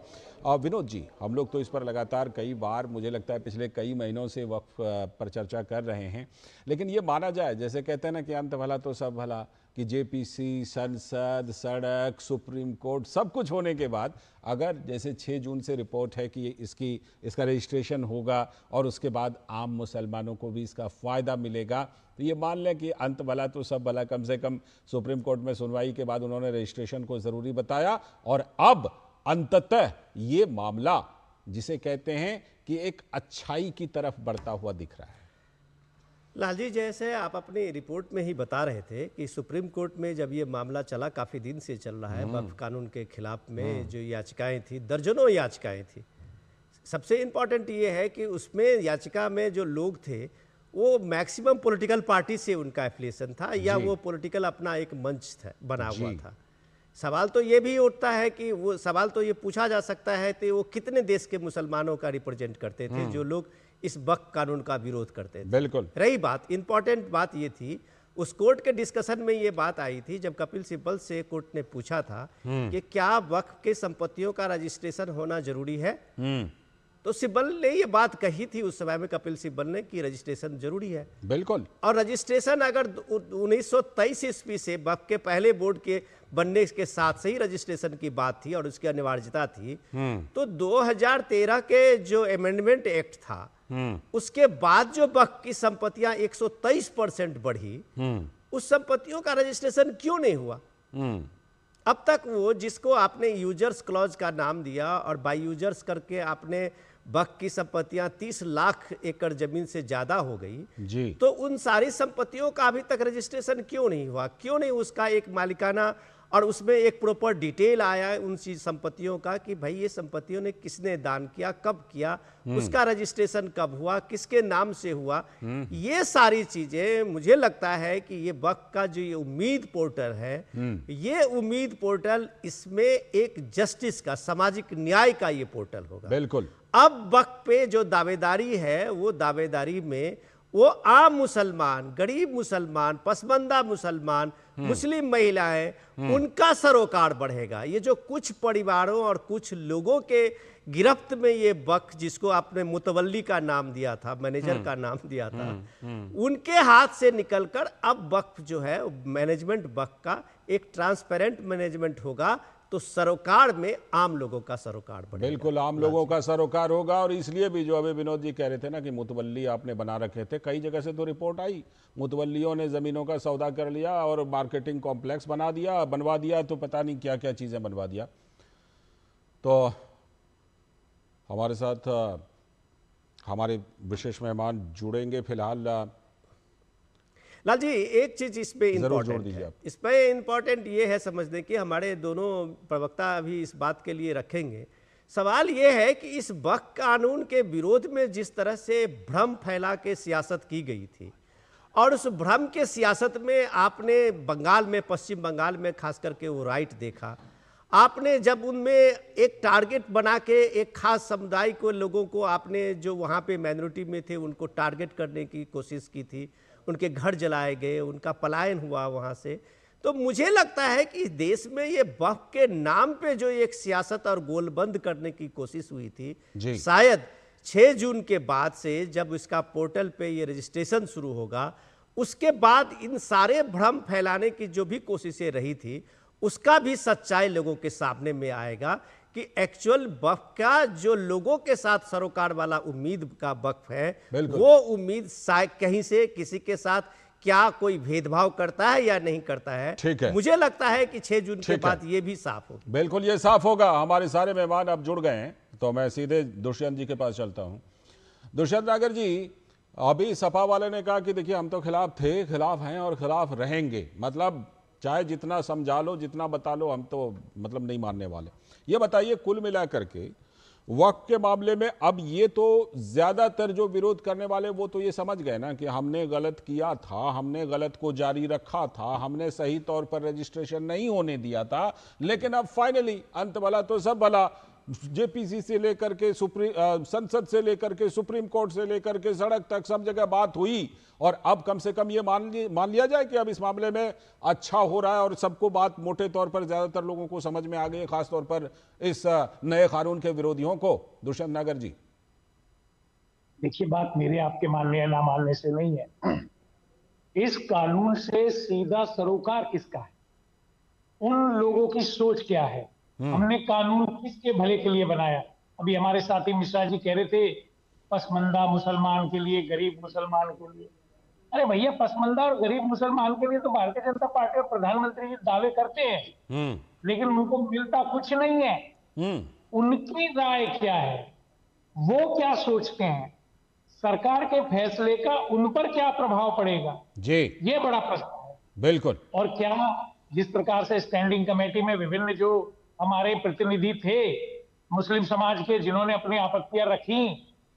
विनोद जी, हम लोग तो इस पर लगातार कई बार, मुझे लगता है पिछले कई महीनों से वक्फ पर चर्चा कर रहे हैं, लेकिन ये माना जाए, जैसे कहते हैं ना कि अंत भला तो सब भला, कि जेपीसी, संसद, सड़क, सुप्रीम कोर्ट सब कुछ होने के बाद अगर जैसे 6 जून से रिपोर्ट है कि इसका रजिस्ट्रेशन होगा और उसके बाद आम मुसलमानों को भी इसका फ़ायदा मिलेगा, तो ये मान लें कि अंत भला तो सब भला। कम से कम सुप्रीम कोर्ट में सुनवाई के बाद उन्होंने रजिस्ट्रेशन को ज़रूरी बताया और अब अंततः ये मामला जिसे कहते हैं कि एक अच्छाई की तरफ बढ़ता हुआ दिख रहा है। लालजी, जैसे आप अपनी रिपोर्ट में ही बता रहे थे कि सुप्रीम कोर्ट में जब ये मामला चला, काफ़ी दिन से चल रहा है, वक्फ कानून के खिलाफ में जो याचिकाएं थी, दर्जनों याचिकाएं थी। सबसे इम्पॉर्टेंट ये है कि उसमें याचिका में जो लोग थे वो मैक्सिमम पॉलिटिकल पार्टी से उनका एफिलिएशन था या वो पॉलिटिकल अपना एक मंच था, बना हुआ था। सवाल तो ये भी उठता है कि वो सवाल तो ये पूछा जा सकता है कि वो कितने देश के मुसलमानों का रिप्रेजेंट करते थे जो लोग इस वक्फ कानून का विरोध करते थे। बिल्कुल। रही बात, इंपॉर्टेंट बात ये थी, उस कोर्ट के डिस्कशन में ये बात आई थी जब कपिल सिब्बल से कोर्ट ने पूछा था कि क्या वक्फ के संपत्तियों का रजिस्ट्रेशन होना जरूरी है, तो सिब्बल ने ये बात कही थी उस समय में, कपिल सिब्बल ने, कि रजिस्ट्रेशन जरूरी है। बिल्कुल। और रजिस्ट्रेशन अगर 1923 ईस्वी से वक्फ के पहले बोर्ड के बनने के साथ से ही रजिस्ट्रेशन की बात थी और उसकी अनिवार्यता थी, तो 2013 के जो अमेंडमेंट एक्ट था उसके बाद जो वक्फ की संपत्तियां 123% बढ़ी, उस संपत्तियों का रजिस्ट्रेशन क्यों नहीं हुआ? अब तक वो जिसको आपने यूजर्स क्लॉज का नाम दिया और बाई यूजर्स करके आपने वक्फ की संपत्तियां 30 लाख एकड़ जमीन से ज्यादा हो गई जी, तो उन सारी संपत्तियों का अभी तक रजिस्ट्रेशन क्यों नहीं हुआ? क्यों नहीं उसका एक मालिकाना और उसमें एक प्रॉपर डिटेल आया उन संपत्तियों का कि भाई ये संपत्तियों ने किसने दान किया, कब किया, उसका रजिस्ट्रेशन कब हुआ, किसके नाम से हुआ? ये सारी चीजें मुझे लगता है कि ये वक्फ का जो ये उम्मीद पोर्टल है, ये उम्मीद पोर्टल इसमें एक जस्टिस का, सामाजिक न्याय का ये पोर्टल होगा। बिल्कुल। अब वक्फ पे जो दावेदारी है, वो दावेदारी में वो आम मुसलमान, गरीब मुसलमान, पसमानदा मुसलमान, मुस्लिम महिलाएं, उनका सरोकार बढ़ेगा। ये जो कुछ परिवारों और कुछ लोगों के गिरफ्त में ये वक्फ, जिसको आपने मुतवल्ली का नाम दिया था, मैनेजर का नाम दिया था, उनके हाथ से निकलकर अब वक्फ जो है मैनेजमेंट वक्फ का एक ट्रांसपेरेंट मैनेजमेंट होगा, तो सरोकार में आम लोगों का सरोकार बढ़ेगा। बिल्कुल, आम लोगों का सरोकार होगा। और इसलिए भी जो अभी विनोद जी कह रहे थे ना कि मुतवल्ली आपने बना रखे थे, कई जगह से तो रिपोर्ट आई, मुतवल्लियों ने जमीनों का सौदा कर लिया और मार्केटिंग कॉम्प्लेक्स बनवा दिया, तो पता नहीं क्या क्या चीजें बनवा दिया। तो हमारे साथ हमारे विशेष मेहमान जुड़ेंगे फिलहाल। लाल जी, एक चीज इसमें इम्पोर्टेंट है, इसमें इम्पोर्टेंट ये है समझने की, हमारे दोनों प्रवक्ता अभी इस बात के लिए रखेंगे। सवाल ये है कि इस वक्फ कानून के विरोध में जिस तरह से भ्रम फैला के सियासत की गई थी, और उस भ्रम के सियासत में आपने बंगाल में, पश्चिम बंगाल में खास करके वो राइट देखा, आपने जब उनमें एक टारगेट बना के एक खास समुदाय को, लोगों को आपने जो वहाँ पे माइनॉरिटी में थे उनको टारगेट करने की कोशिश की थी, उनके घर जलाए गए, उनका पलायन हुआ वहाँ से। तो मुझे लगता है कि इस देश में ये वक्फ के नाम पे जो एक सियासत और गोलबंद करने की कोशिश हुई थी, शायद 6 जून के बाद से जब इसका पोर्टल पे ये रजिस्ट्रेशन शुरू होगा, उसके बाद इन सारे भ्रम फैलाने की जो भी कोशिशें रही थी, उसका भी सच्चाई लोगों के सामने में आएगा कि एक्चुअल वक्फ का जो लोगों के साथ सरोकार वाला उम्मीद का वक्फ है, वो उम्मीद शायद कहीं से किसी के साथ क्या कोई भेदभाव करता है या नहीं करता है। ठीक है, मुझे लगता है कि 6 जून के बाद ये भी साफ होगा। बिल्कुल, ये साफ होगा। हमारे सारे मेहमान अब जुड़ गए हैं, तो मैं सीधे दुष्यंत जी के पास चलता हूं। दुष्यंत नागर जी, अभी सपा वाले ने कहा कि देखिए हम तो खिलाफ थे, खिलाफ हैं और खिलाफ रहेंगे, मतलब चाहे जितना समझा लो, जितना बता लो, हम तो मतलब नहीं मानने वाले। ये बताइए, कुल मिलाकर के वक्फ के मामले में अब ये तो ज्यादातर जो विरोध करने वाले वो तो ये समझ गए ना कि हमने गलत किया था, हमने गलत को जारी रखा था, हमने सही तौर पर रजिस्ट्रेशन नहीं होने दिया था, लेकिन अब फाइनली अंत भला तो सब भला, जेपीसी से लेकर के संसद से लेकर के सुप्रीम कोर्ट से लेकर के सड़क तक सब जगह बात हुई, और अब कम से कम ये मान लिया जाए कि अब इस मामले में अच्छा हो रहा है और सबको बात मोटे तौर पर ज्यादातर लोगों को समझ में आ गई है, खासतौर पर इस नए कानून के विरोधियों को। दुष्यंत नागर जी, देखिए, बात मेरे आपके मानने या ना मानने से नहीं है। इस कानून से सीधा सरोकार किसका है, उन लोगों की सोच क्या है, हमने कानून किसके भले के लिए बनाया। अभी हमारे साथी मिश्रा जी कह रहे थे पसमंदा मुसलमान के लिए, गरीब मुसलमान के लिए। अरे भैया, पसमंदा और गरीब मुसलमान के लिए तो भारतीय जनता पार्टी और प्रधानमंत्री जी दावे करते हैं, लेकिन उनको मिलता कुछ नहीं है। उनकी राय क्या है, वो क्या सोचते हैं, सरकार के फैसले का उन पर क्या प्रभाव पड़ेगा जी, ये बड़ा प्रश्न है। बिल्कुल। और क्या जिस प्रकार से स्टैंडिंग कमेटी में विभिन्न जो हमारे प्रतिनिधि थे मुस्लिम समाज के, जिन्होंने अपनी आपत्तियां रखी,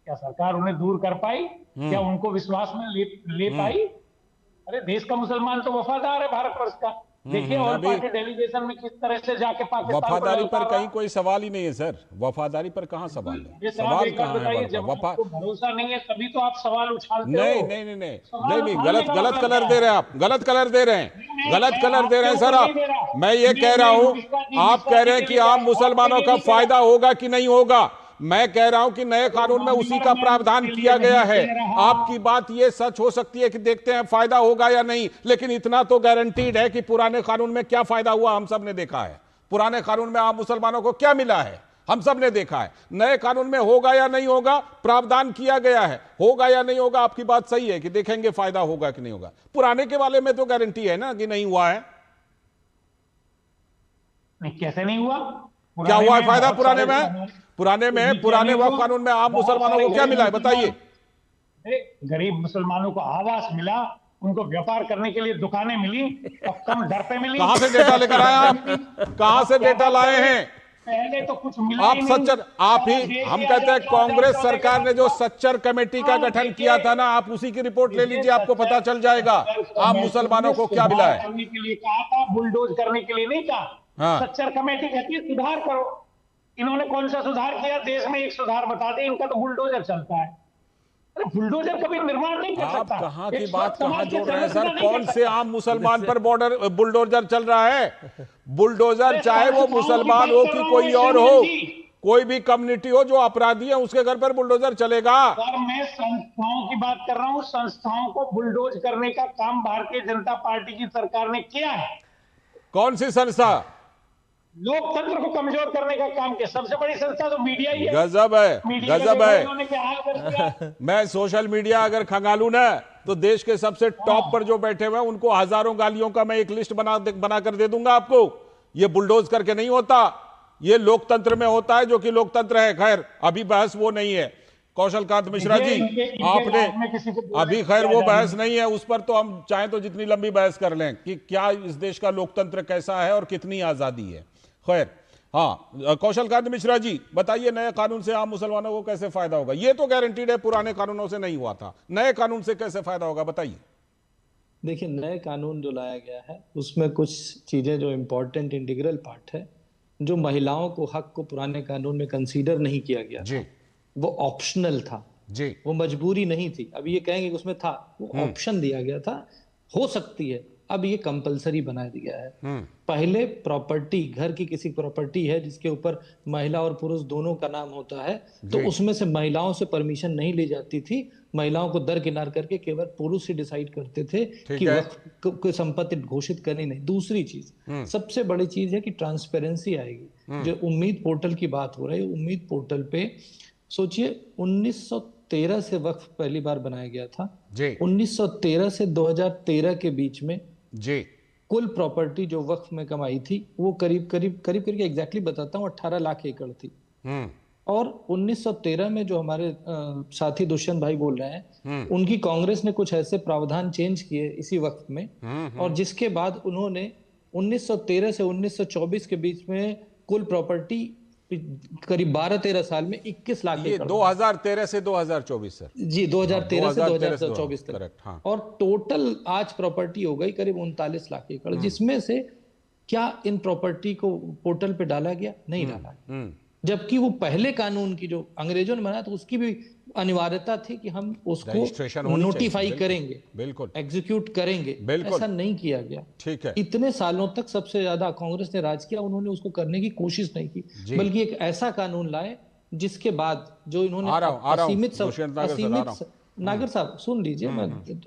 क्या सरकार उन्हें दूर कर पाई? क्या उनको विश्वास में ले पाई? अरे देश का मुसलमान तो वफादार है भारतवर्ष का। देखिए और पार्टी डेलीगेशन में किस तरह से जाके पाकिस्तान, वफादारी पर कहीं कोई सवाल ही नहीं है सर, वफादारी पर कहाँ सवाल है, सवाल कहाँ है? भरोसा नहीं है तभी तो आप सवाल उछालते नहीं, हो। नहीं नहीं नहीं, गलत कलर दे रहे हैं आप, गलत कलर दे रहे हैं, गलत कलर दे रहे हैं सर आप। मैं ये कह रहा हूँ, आप कह रहे हैं कि आम मुसलमानों का फायदा होगा कि नहीं होगा, मैं कह रहा हूं कि नए कानून में उसी का प्रावधान किया गया है। आपकी बात ये सच हो सकती है कि देखते हैं फायदा होगा या नहीं, लेकिन इतना तो गारंटीड है कि पुराने कानून में क्या फायदा हुआ हम सब ने देखा है। पुराने कानून में आम मुसलमानों को क्या मिला है हम सब ने देखा है। नए कानून में होगा या नहीं होगा, प्रावधान किया गया है, होगा या नहीं होगा, आपकी बात सही है कि देखेंगे फायदा होगा कि नहीं होगा। पुराने के वाले में तो गारंटी है ना कि नहीं हुआ है। नहीं, कैसे नहीं हुआ? क्या हुआ है फायदा पुराने में? पुराने वक्त कानून में आम मुसलमानों को क्या मिला है बताइए? गरीब मुसलमानों को आवास मिला, उनको व्यापार करने के लिए दुकानें मिली और कम दर पे मिली। कहां से डेटा लेकर आए आप? कहां से डेटा लाए हैं? पहले तो कुछ मिला आप सच्चर, आप ही, हम कहते हैं कांग्रेस सरकार ने जो सच्चर कमेटी का गठन किया था ना, आप उसी की रिपोर्ट ले लीजिए, आपको पता चल जाएगा आम मुसलमानों को क्या मिला है। करने के लिए कहा था, बुलडोज करने के लिए नहीं कहा। सच्चर कमेटी कहती है सुधार करो। इन्होंने कौन सा सुधार किया? देश में एक सुधार बता दें, इनका तो बुलडोजर चलता है। अरे बुलडोजर कभी निर्माण नहीं कर सकता। आप कहां की बात कहां जोड़ रहे हैं सर? कौन से आम मुसलमान पर बुलडोजर चल रहा है? बुलडोजर चाहे वो मुसलमान हो कि कोई और हो, कोई भी कम्युनिटी हो जो अपराधी है उसके घर पर बुलडोजर चलेगा। सर मैं संस्थाओं की बात कर रहा हूं, संस्थाओं को बुलडोज करने का काम भारतीय जनता पार्टी की सरकार ने किया है। कौन सी संस्था? लोकतंत्र को कमजोर करने का काम किया। सबसे बड़ी संस्था तो मीडिया ही है। गजब है, गजब है। मैं सोशल मीडिया अगर खंगालू ना तो देश के सबसे टॉप पर जो बैठे हुए हैं उनको हजारों गालियों का मैं एक लिस्ट बना कर दे दूंगा आपको। ये बुलडोज करके नहीं होता, ये लोकतंत्र में होता है, जो कि लोकतंत्र है। खैर अभी बहस वो नहीं है। कौशल कांत मिश्रा जी, आपने अभी, खैर वो बहस नहीं है, उस पर तो हम चाहें तो जितनी लंबी बहस कर लें कि क्या इस देश का लोकतंत्र कैसा है और कितनी आजादी है। खैर हाँ, कौशल कांत मिश्रा जी बताइए, नए कानून से आम मुसलमानों को कैसे फायदा होगा? ये तो गारंटीड है पुराने कानूनों से नहीं हुआ था, नए कानून से कैसे फायदा होगा बताइए। देखिए, नए कानून जो लाया गया है उसमें कुछ चीजें जो इम्पोर्टेंट इंटीग्रल पार्ट है, जो महिलाओं को हक को पुराने कानून में कंसीडर नहीं किया गया जी, वो ऑप्शनल था जी, वो मजबूरी नहीं थी। अब ये कहेंगे कि उसमें था, वो ऑप्शन दिया गया था, हो सकती है। अब ये कंपलसरी बना दिया है। पहले प्रॉपर्टी, घर की किसी प्रॉपर्टी है जिसके ऊपर महिला और पुरुष दोनों का नाम होता है, तो उसमें से महिलाओं से परमिशन नहीं ली जाती थी। महिलाओं को दरकिनार करके केवल पुरुष ही डिसाइड करते थे कि वक्फ को संपत्ति घोषित करनी नहीं। दूसरी चीज, सबसे बड़ी चीज है कि ट्रांसपेरेंसी आएगी। जो उम्मीद पोर्टल की बात हो रही है, उम्मीद पोर्टल पे सोचिए 1913 से वक्फ पहली बार बनाया गया था। 1913 से 2013 के बीच में जी कुल प्रॉपर्टी जो वक्फ में कमाई थी वो करीब एग्जैक्टली बताता हूँ 18 लाख एकड़ थी। और 1913 में जो हमारे साथी दुष्यंत भाई बोल रहे हैं, उनकी कांग्रेस ने कुछ ऐसे प्रावधान चेंज किए इसी वक्त में, और जिसके बाद उन्होंने 1913 से 1924 के बीच में कुल प्रॉपर्टी करीब 12-13 साल में 21 लाख ये 2013 से 2024 सर जी, 2013 से 2024 तक। करेक्ट, हाँ। और टोटल आज प्रॉपर्टी हो गई करीब 39 लाख एकड़, जिसमें से क्या इन प्रॉपर्टी को पोर्टल पे डाला गया? नहीं डाला। जबकि वो पहले कानून की जो अंग्रेजों ने बनाया था उसकी भी अनिवार्यता थी कि हम उसको नोटिफाई करेंगे, बिल्कुल एग्जीक्यूट करेंगे, ऐसा नहीं किया गया। ठीक है, इतने सालों तक सबसे ज्यादा कांग्रेस ने राज किया, उन्होंने उसको करने की कोशिश नहीं की, बल्कि एक ऐसा कानून लाए जिसके बाद जो इन्होंने असीमित नागर साहब सुन लीजिए,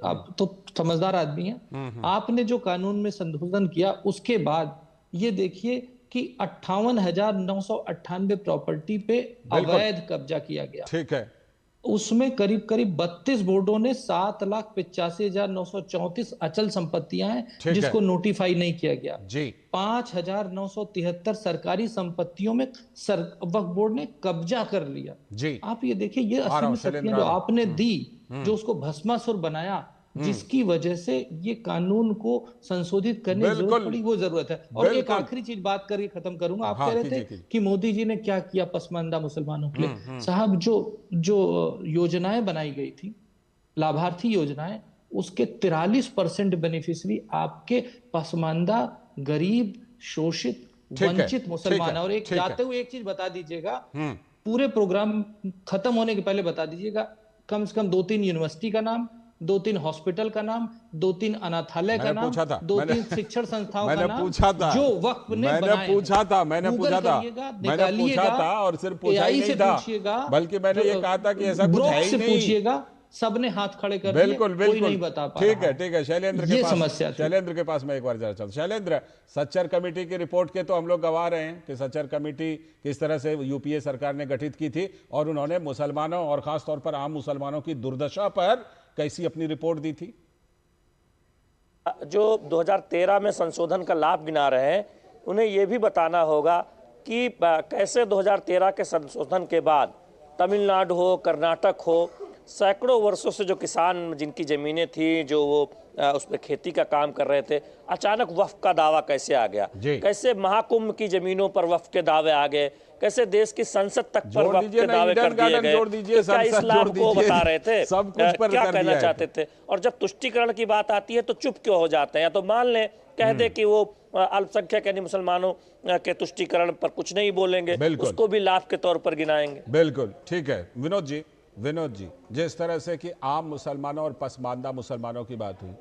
आप तो समझदार आदमी हैं, आपने जो कानून में संशोधन किया उसके बाद ये देखिए कि 58,998 प्रॉपर्टी पे अवैध कब्जा किया गया। ठीक है, उसमें करीब करीब 32 बोर्डों ने 7,85,934 अचल संपत्तियां हैं जिसको नोटिफाई नहीं किया गया जी। 5,973 सरकारी संपत्तियों में वक्फ बोर्ड ने कब्जा कर लिया जी। आप ये देखिए, ये असीमित शक्तियां जो आपने दी, जो उसको भस्मासुर बनाया, जिसकी वजह से ये कानून को संशोधित करने की जरूरत पड़ी, वो जरूरत है। और एक आखिरी चीज बात करके खत्म करूंगा। आप कह रहे थे कि मोदी जी ने क्या किया पसमानदा मुसलमानों के लिए। साहब जो योजनाएं बनाई गई थी, लाभार्थी योजनाएं, उसके 43% बेनिफिशियरी आपके पसमानदा, गरीब, शोषित, वंचित मुसलमान। और एक जाते हुए एक चीज बता दीजिएगा, पूरे प्रोग्राम खत्म होने के पहले बता दीजिएगा, कम से कम 2-3 यूनिवर्सिटी का नाम, 2-3 हॉस्पिटल का नाम, 2-3 अनाथालय का नाम, 2-3 शिक्षण संस्थाओं का नाम जो वक्फ ने बनाए। मैंने पूछा था और सिर्फ पूछा ही नहीं था, बल्कि मैंने ये कहा था कि ऐसा कुछ है ही नहीं। पूछिएगा, सबने हाथ खड़े कर दिए, बिल्कुल कोई नहीं बता पा रहा। ठीक है, शैलेंद्र के पास मैं एक बार जरा चलता। शैलेंद्र, सच्चर कमेटी की रिपोर्ट के तो हम लोग गवाह रहे हैं कि सच्चर कमेटी किस तरह से यूपीए सरकार ने गठित की थी और उन्होंने मुसलमानों और खासतौर पर आम मुसलमानों की दुर्दशा पर कैसी अपनी रिपोर्ट दी थी। जो 2013 में संशोधन का लाभ गिना रहे हैं, उन्हें यह भी बताना होगा कि कैसे 2013 के संशोधन के बाद तमिलनाडु हो, कर्नाटक हो, सैकड़ों वर्षों से जो किसान जिनकी ज़मीनें थी, जो वो उस पर खेती का काम कर रहे थे, अचानक वक्फ का दावा कैसे आ गया, कैसे महाकुंभ की ज़मीनों पर वक्फ के दावे आ गए, कैसे देश की संसद तक पर वक्फ के दावे कर दिए गए। क्या इस्लाम को बता रहे थे, क्या कहना चाहते थे? और जब तुष्टीकरण की बात आती है तो चुप क्यों हो जाते हैं? या तो मान लें, कह दे कि वो अल्पसंख्यक यानी मुसलमानों के तुष्टीकरण पर कुछ नहीं बोलेंगे, उसको भी लाभ के तौर पर गिनाएंगे। बिल्कुल ठीक है। विनोद जी, जिस तरह से कि आम मुसलमानों और पसमानदा मुसलमानों की बात हुई,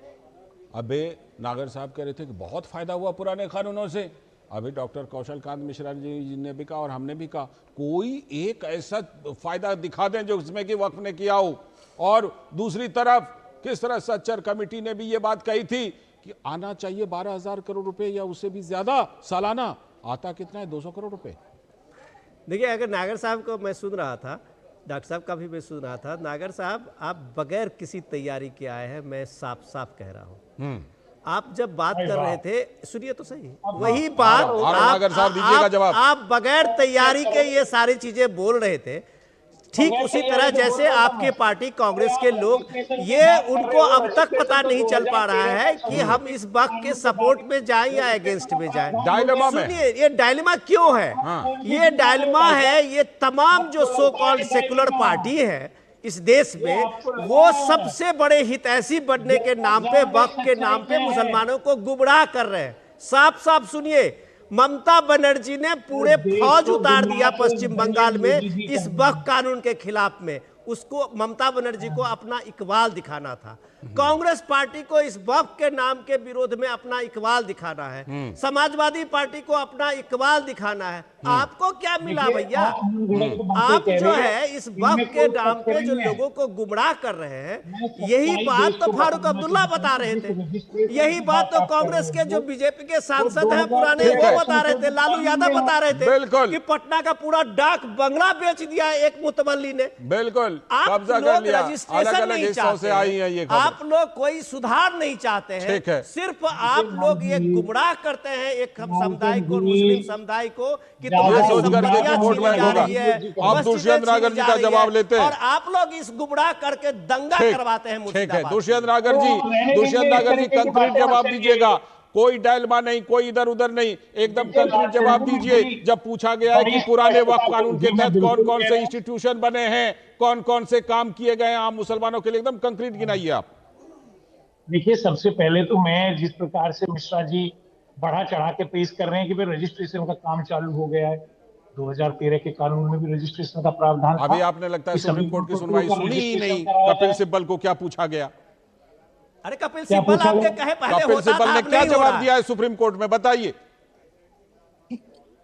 अबे नागर साहब कह रहे थे कि बहुत फायदा हुआ पुराने कानूनों से। अभी डॉक्टर कौशल कांत मिश्रा जी ने भी कहा और हमने भी कहा, कोई एक ऐसा फायदा दिखा दें जो इसमें कि वक्फ ने किया हो। और दूसरी तरफ किस तरह सच्चर कमेटी ने भी ये बात कही थी कि आना चाहिए 12,000 करोड़ रुपए या उससे भी ज्यादा सालाना। आता कितना है? 200 करोड़ रुपए। देखिए, अगर नागर साहब को मैं सुन रहा था, डॉक्टर साहब का भी मैं सुन रहा था, नागर साहब आप बगैर किसी तैयारी के आए हैं, मैं साफ साफ कह रहा हूं। आप जब बात कर रहे थे, सुनिए तो सही, वही बात आप बगैर तैयारी के ये सारी चीजें बोल रहे थे। ठीक उसी तरह जैसे आपके पार्टी कांग्रेस के लोग, ये उनको अब तक पता नहीं चल पा रहा है कि हम इस वक्त के सपोर्ट में जाएं या अगेंस्ट में जाएं। सुनिए, ये डायलेमा क्यों है? ये डायलेमा है, ये तमाम जो सो कॉल्ड सेकुलर पार्टी है इस देश में, वो सबसे बड़े हितैषी बनने के नाम पे, वक्फ के नाम पे मुसलमानों को गुमराह कर रहे हैं। साफ साफ सुनिए, ममता बनर्जी ने पूरे फौज उतार दिया पश्चिम बंगाल में इस वक्फ कानून के खिलाफ में। उसको ममता बनर्जी को अपना इकबाल दिखाना था। कांग्रेस पार्टी को इस वक्फ के नाम के विरोध में अपना इकबाल दिखाना है। समाजवादी पार्टी को अपना इकबाल दिखाना है। आपको क्या मिला भैया? आप जो है इस वक्फ के नाम पे जो लोगों को गुमराह कर रहे हैं, यही बात तो फारूक अब्दुल्ला बता रहे थे, यही बात तो कांग्रेस के जो बीजेपी के सांसद हैं पुराने, वो बता रहे थे, लालू यादव बता रहे थे कि पटना का पूरा डाक बंगला बेच दिया एक मुतवल्ली ने। बिल्कुल, आप लोग रजिस्ट्रेशन नहीं चाहते, आप लोग कोई सुधार नहीं चाहते हैं, सिर्फ आप लोग ये गुमराह करते हैं एक समुदाय को, मुस्लिम समुदाय को, कि आप दुष्यंत नागर जी का जवाब लेते हैं और आप लोग इस गुमराह करके दंगा करवाते हैं। ठीक है, दुष्यंत नागर जी कंक्रीट जवाब दीजिएगा। कोई डायलमा नहीं, कोई इधर उधर नहीं, एकदम कंक्रीट जवाब दीजिए। जब पूछा गया है कि पुराने वक्फ कानून के तहत कौन कौन से इंस्टीट्यूशन बने हैं, कौन कौन से काम किए गए हैं आम मुसलमानों के लिए, एकदम कंक्रीट गिनाइए आप। देखिए, सबसे पहले तो मैं जिस प्रकार से मिश्रा जी बढ़ा चढ़ा के पेश कर रहे हैं कि भाई रजिस्ट्रेशन का काम चालू हो गया है, 2013 के कानून में भी रजिस्ट्रेशन का प्रावधान था। अभी आपने लगता है सुप्रीम कोर्ट की सुनवाई सुनी ही नहीं। कपिल सिब्बल को क्या पूछा गया? अरे कपिल सिब्बल आपके कहे पहले कपिल होता सिब्बल था, ने अब क्या नहीं हो जवाब रहा। दिया है सुप्रीम कोर्ट में, बताइए।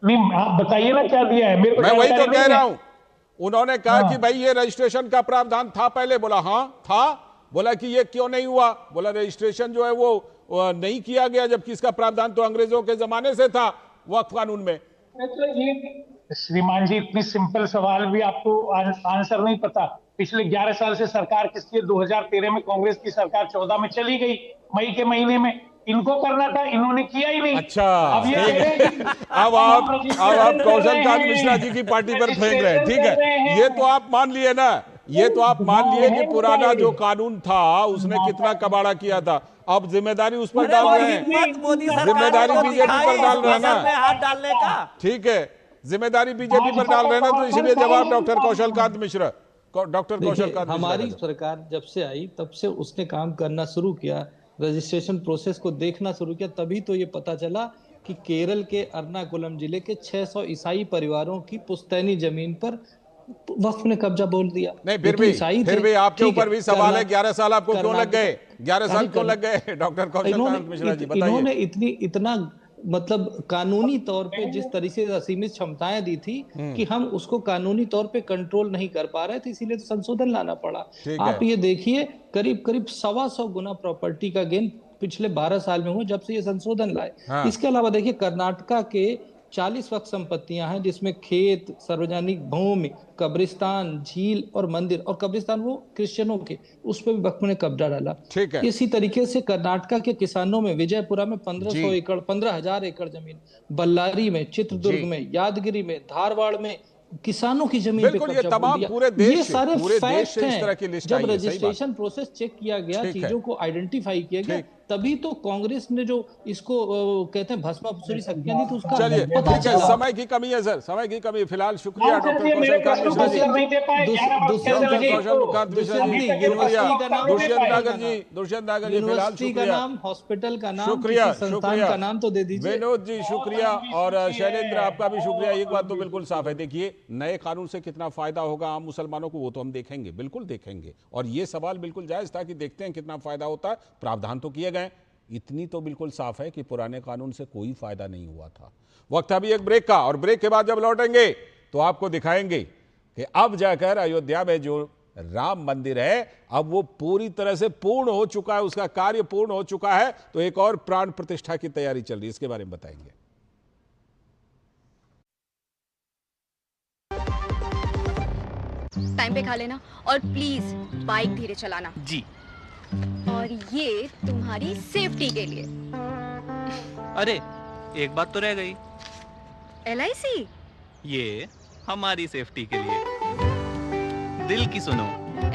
नहीं, आप बताइए ना क्या दिया है, मेरे को मैं वही तो जानकारी कह नहीं रहा है। हूं। उन्होंने कहा कि भाई ये रजिस्ट्रेशन का प्रावधान था पहले, बोला हाँ था। बोला कि ये क्यों नहीं हुआ, बोला रजिस्ट्रेशन जो है वो नहीं किया गया, जबकि इसका प्रावधान तो अंग्रेजों के जमाने से था वक्फ कानून में। तो ये श्रीमान जी, इतनी सिंपल सवाल भी आपको आंसर नहीं पता। पिछले 11 साल से सरकार किसकी है? 2013 में कांग्रेस की सरकार 14 में चली गई, मई के महीने में। इनको करना था, इन्होंने किया ही नहीं। अच्छा, अब ये कह रहे हैं कि अब आप कौशल कांत मिश्रा जी की पार्टी पर फेंक रहे हैं। ठीक है, ये तो आप मान लिए ना, ये तो आप मान लिए कि पुराना जो कानून था उसने कितना कबाड़ा किया था। अब जिम्मेदारी उस पर डाल रहे हैं, जिम्मेदारी बीजेपी पर डाल रहे हैं ना, हाथ डालने का। ठीक है, जिम्मेदारी बीजेपी पर डाल रहे हैं ना, तो इसीलिए जवाब डॉक्टर कौशल कांत मिश्रा। डॉक्टर कौशल कांत मिश्रा, हमारी सरकार जब से आई तब से उसने काम करना शुरू किया, रजिस्ट्रेशन प्रोसेस को देखना शुरू किया। तभी तो ये पता चला कि केरल के एर्नाकुलम जिले के 600 ईसाई परिवारों की पुश्तैनी जमीन पर वक्फ ने कब्जा बोल दिया। नहीं, फिर भी आपके ऊपर भी सवाल है, 11 साल आपको क्यों लग गए? 11 साल क्यों लग गए डॉक्टर कौशल कांत मिश्रा जी, बताइए। इन्होंने इतना मतलब कानूनी तौर पे जिस तरीके से असीमित क्षमताएं दी थी कि हम उसको कानूनी तौर पे कंट्रोल नहीं कर पा रहे थे, इसीलिए तो संशोधन लाना पड़ा। आप ये देखिए, करीब करीब 125 गुना प्रॉपर्टी का गेन पिछले 12 साल में हुआ जब से ये संशोधन लाए। हाँ। इसके अलावा देखिए, कर्नाटका के 40 वक्फ संपत्तियां हैं, जिसमें खेत, सार्वजनिक भूमि, कब्रिस्तान, झील और मंदिर। और कब्रिस्तान वो क्रिश्चियनों के, उस पर भी वक्फ ने कब्जा डाला। ठीक है। इसी तरीके से कर्नाटका के किसानों में विजयपुरा में 1500 एकड़ 15,000 एकड़ जमीन, बल्लारी में, चित्रदुर्ग में, यादगिरी में, धारवाड़ में किसानों की जमीन पे बिल्कुल, ये कब्जा तमाम बोल दिया। पूरे देश ये से- सारे पूरे देश फैक्ट से इस तरह की हैं। लिस्ट जब आई है, सही बात। रजिस्ट्रेशन प्रोसेस चेक किया गया, ठीक है। चीजों को आइडेंटिफाई किया गया, तभी तो कांग्रेस ने जो इसको कहते हैं भस्मासुरी शक्तियां दी, तो उसका चलिए पता ठीक है, चला। समय की कमी है सर, समय की कमी। फिलहाल शुक्रिया डॉक्टर कौशल कांत मिश्रा जी, डॉक्टर कौशल कांत मिश्रा जी, यूनिवर्सिटी का नाम, दुष्यंत नागर जी, फिलहाल यूनिवर्सिटी का शुक्रिया, नाम, हॉस्पिटल का नाम, शुक्रिया, किसी संस्थान शुक्रिया। का नाम तो दे दीजिए। विनोद जी शुक्रिया, और शैलेंद्र आपका भी शुक्रिया। एक बात तो बिल्कुल साफ है, देखिए नए कानून से कितना फायदा होगा आम मुसलमानों को, वो तो हम देखेंगे, बिल्कुल देखेंगे। और ये सवाल बिल्कुल जायज था कि देखते हैं कितना फायदा होता है। प्रावधान तो किए गए, इतनी तो बिल्कुल साफ है कि पुराने कानून से कोई फायदा नहीं हुआ था। वक्त अभी एक ब्रेक का, और ब्रेक के बाद जब लौटेंगे तो आपको दिखाएंगे कि अब जाकर अयोध्या में जो राम मंदिर है अब वो पूरी तरह से पूर्ण हो चुका है, उसका कार्य पूर्ण हो चुका है। तो एक और प्राण प्रतिष्ठा की तैयारी चल रही है, इसके बारे में बताएंगे। टाइम पे खा लेना, और प्लीज बाइक धीरे चलाना जी। और ये तुम्हारी सेफ्टी के लिए। अरे एक बात तो रह गई, LIC ये हमारी सेफ्टी के लिए। दिल की सुनो,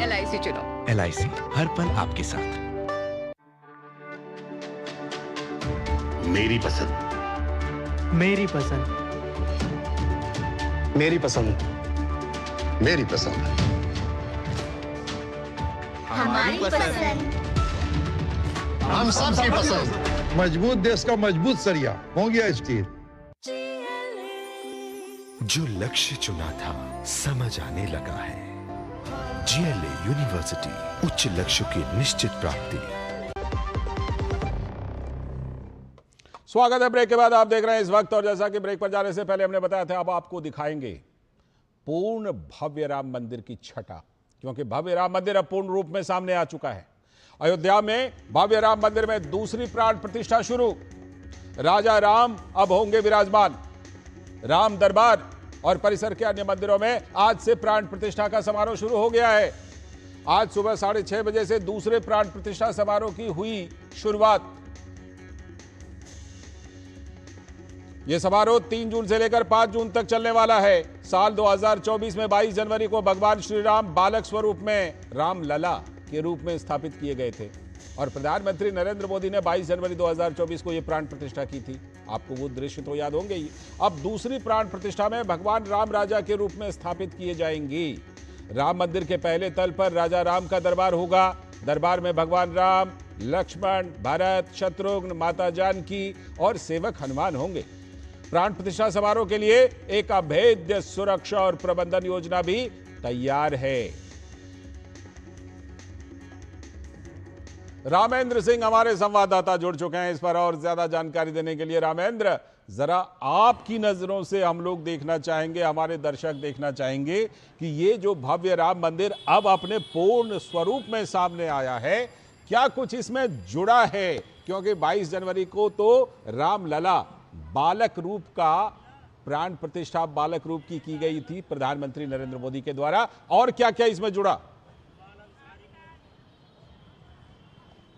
LIC चुनो। LIC हर पल आपके साथ। मेरी पसंद, मेरी पसंद, मेरी पसंद, मेरी पसंद, हमारी पसंद, हम सबकी पसंद। मजबूत देश का मजबूत सरिया हो गया स्टील। जो लक्ष्य चुना था समझ आने लगा है। GLA यूनिवर्सिटी, उच्च लक्ष्य की निश्चित प्राप्ति। स्वागत है ब्रेक के बाद, आप देख रहे हैं इस वक्त। और जैसा कि ब्रेक पर जाने से पहले हमने बताया था, अब आपको दिखाएंगे पूर्ण भव्य राम मंदिर की छटा, क्योंकि भव्य राम मंदिर अब पूर्ण रूप में सामने आ चुका है। अयोध्या में भव्य राम मंदिर में दूसरी प्राण प्रतिष्ठा शुरू। राजा राम अब होंगे विराजमान। राम दरबार और परिसर के अन्य मंदिरों में आज से प्राण प्रतिष्ठा का समारोह शुरू हो गया है। आज सुबह 6:30 बजे से दूसरे प्राण प्रतिष्ठा समारोह की हुई शुरुआत। यह समारोह 3 जून से लेकर 5 जून तक चलने वाला है। साल 2024 में 22 जनवरी को भगवान श्री राम बालक स्वरूप में राम लला के रूप में स्थापित किए गए थे, और प्रधानमंत्री नरेंद्र मोदी ने 22 जनवरी 2024 को यह प्राण प्रतिष्ठा की थी। आपको वो दृश्य तो याद होंगे ही। अब दूसरी प्राण प्रतिष्ठा में भगवान राम राजा के रूप में स्थापित किए जाएंगे। राम मंदिर के पहले तल पर राजा राम का दरबार होगा। दरबार में भगवान राम, लक्ष्मण, भरत, शत्रुघ्न, माता जानकी और सेवक हनुमान होंगे। प्राण प्रतिष्ठा समारोह के लिए एक अभेद्य सुरक्षा और प्रबंधन योजना भी तैयार है। रामेंद्र सिंह हमारे संवाददाता जुड़ चुके हैं इस पर और ज्यादा जानकारी देने के लिए। रामेंद्र, जरा आपकी नजरों से हम लोग देखना चाहेंगे, हमारे दर्शक देखना चाहेंगे कि ये जो भव्य राम मंदिर अब अपने पूर्ण स्वरूप में सामने आया है, क्या कुछ इसमें जुड़ा है? क्योंकि 22 जनवरी को तो रामलला बालक रूप का प्राण प्रतिष्ठा बालक रूप की गई थी प्रधानमंत्री नरेंद्र मोदी के द्वारा, और क्या क्या इसमें जुड़ा?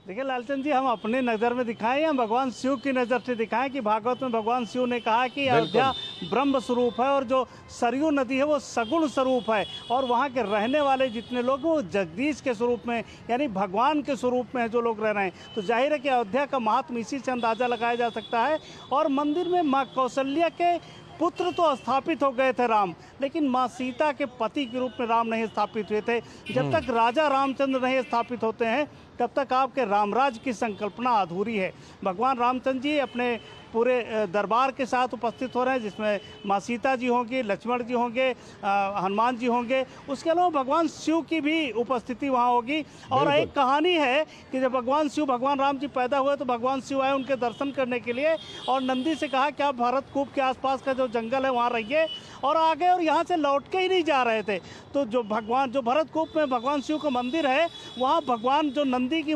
देखिए लालचंद जी, हम अपने नज़र में दिखाएं या भगवान शिव की नज़र से दिखाएं कि भागवत में भगवान शिव ने कहा कि अयोध्या ब्रह्म स्वरूप है और जो सरयू नदी है वो सगुण स्वरूप है, और वहाँ के रहने वाले जितने लोग वो जगदीश के स्वरूप में यानी भगवान के स्वरूप में जो लोग रह रहे हैं। तो जाहिर है कि अयोध्या का महात्म इसी से अंदाज़ा लगाया जा सकता है। और मंदिर में माँ कौशल्या के पुत्र तो स्थापित हो गए थे राम, लेकिन माँ सीता के पति के रूप में राम नहीं स्थापित हुए थे। जब तक राजा रामचंद्र नहीं स्थापित होते हैं तब तक आपके रामराज की संकल्पना अधूरी है। भगवान रामचंद्र जी अपने पूरे दरबार के साथ उपस्थित हो रहे हैं, जिसमें माँ सीता जी होंगी, लक्ष्मण जी होंगे, हनुमान जी होंगे, उसके अलावा भगवान शिव की भी उपस्थिति वहाँ होगी। और एक कहानी है कि जब भगवान राम जी पैदा हुए तो भगवान शिव आए उनके दर्शन करने के लिए, और नंदी से कहा कि आप भरतकूप के आसपास का जो जंगल है वहाँ रहिए, और आ गए और यहाँ से लौट के ही नहीं जा रहे थे। तो जो भरतकूप में भगवान शिव का मंदिर है, वहाँ भगवान जो नंदी की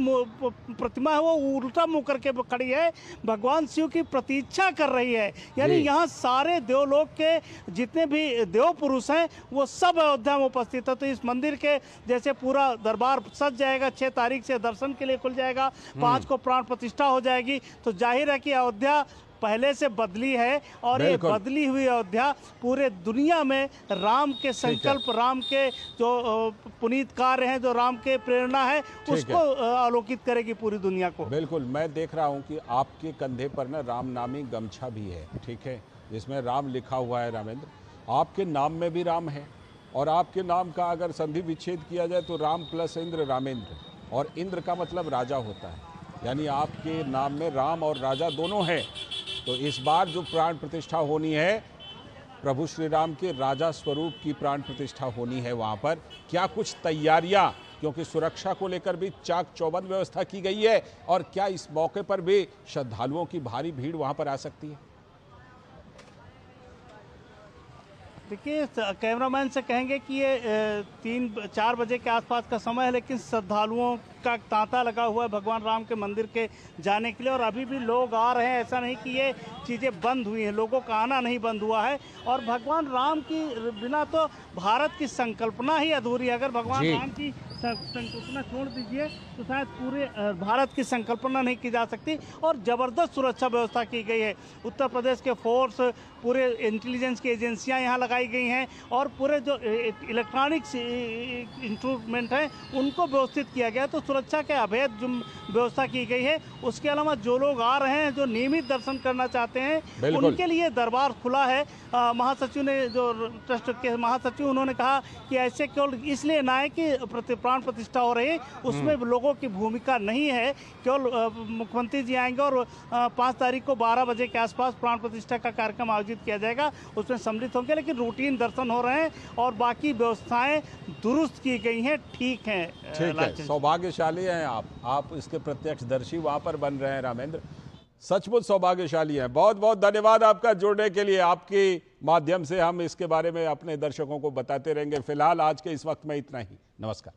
प्रतिमा है वो उल्टा मुँह करके खड़ी है, भगवान शिव की प्रतीक्षा कर रही है। यानी यहाँ सारे देवलोक के जितने भी देव पुरुष हैं वो सब अयोध्या में उपस्थित है। तो इस मंदिर के जैसे पूरा दरबार सज जाएगा, 6 तारीख से दर्शन के लिए खुल जाएगा, 5 को प्राण प्रतिष्ठा हो जाएगी। तो जाहिर है कि अयोध्या पहले से बदली है, और ये बदली हुई अयोध्या पूरे दुनिया में राम के संकल्प, राम के जो पुनीत कार्य हैं, जो राम के प्रेरणा है, उसको आलोकित करेगी पूरी दुनिया को। बिल्कुल, मैं देख रहा हूं कि आपके कंधे पर ना राम नामी गमछा भी है, ठीक है, जिसमें राम लिखा हुआ है। रामेंद्र, आपके नाम में भी राम है, और आपके नाम का अगर संधि विच्छेद किया जाए तो राम प्लस इंद्र रामेंद्र, और इंद्र का मतलब राजा होता है, यानी आपके नाम में राम और राजा दोनों हैं। तो इस बार जो प्राण प्रतिष्ठा होनी है, प्रभु श्री राम के राजा स्वरूप की प्राण प्रतिष्ठा होनी है वहाँ पर। क्या कुछ तैयारियाँ, क्योंकि सुरक्षा को लेकर भी चाक चौबंद व्यवस्था की गई है, और क्या इस मौके पर भी श्रद्धालुओं की भारी भीड़ वहाँ पर आ सकती है? देखिए, कैमरामैन से कहेंगे कि ये 3-4 बजे के आसपास का समय है, लेकिन श्रद्धालुओं का तांता लगा हुआ है भगवान राम के मंदिर के जाने के लिए, और अभी भी लोग आ रहे हैं। ऐसा नहीं कि ये चीज़ें बंद हुई हैं, लोगों का आना नहीं बंद हुआ है। और भगवान राम की बिना तो भारत की संकल्पना ही अधूरी है। अगर भगवान राम की संकल्पना छोड़ दीजिए तो शायद पूरे भारत की संकल्पना नहीं की जा सकती। और ज़बरदस्त सुरक्षा व्यवस्था की गई है। उत्तर प्रदेश के फोर्स, पूरे इंटेलिजेंस की एजेंसियां यहाँ लगाई गई हैं, और पूरे जो इलेक्ट्रॉनिक्स इंस्ट्रूमेंट हैं उनको व्यवस्थित किया गया है। तो सुरक्षा के अभेद जो व्यवस्था की गई है। उसके अलावा जो लोग आ रहे हैं, जो नियमित दर्शन करना चाहते हैं, उनके लिए दरबार खुला है। महासचिव ने, जो ट्रस्ट के महासचिव, उन्होंने कहा कि ऐसे केवल इसलिए ना है कि प्राण प्रतिष्ठा हो रही है, उसमें लोगों की भूमिका नहीं है। केवल मुख्यमंत्री जी आएंगे और 5 तारीख को 12 बजे के आसपास प्राण प्रतिष्ठा का कार्यक्रम आयोजित किया जाएगा, उसमें सम्मिलित होंगे, लेकिन रूटीन दर्शन हो रहे हैं और बाकी व्यवस्थाएं दुरुस्त की गई हैं, ठीक हैं। ठीक है, सौभाग्यशाली हैं आप इसके प्रत्यक्षदर्शी वहां पर बन रहे हैं। रामेंद्र, सचमुच सौभाग्यशाली हैं। बहुत बहुत धन्यवाद आपका जुड़ने के लिए। आपके माध्यम से हम इसके बारे में अपने दर्शकों को बताते रहेंगे। फिलहाल आज के इस वक्त में इतना ही। नमस्कार।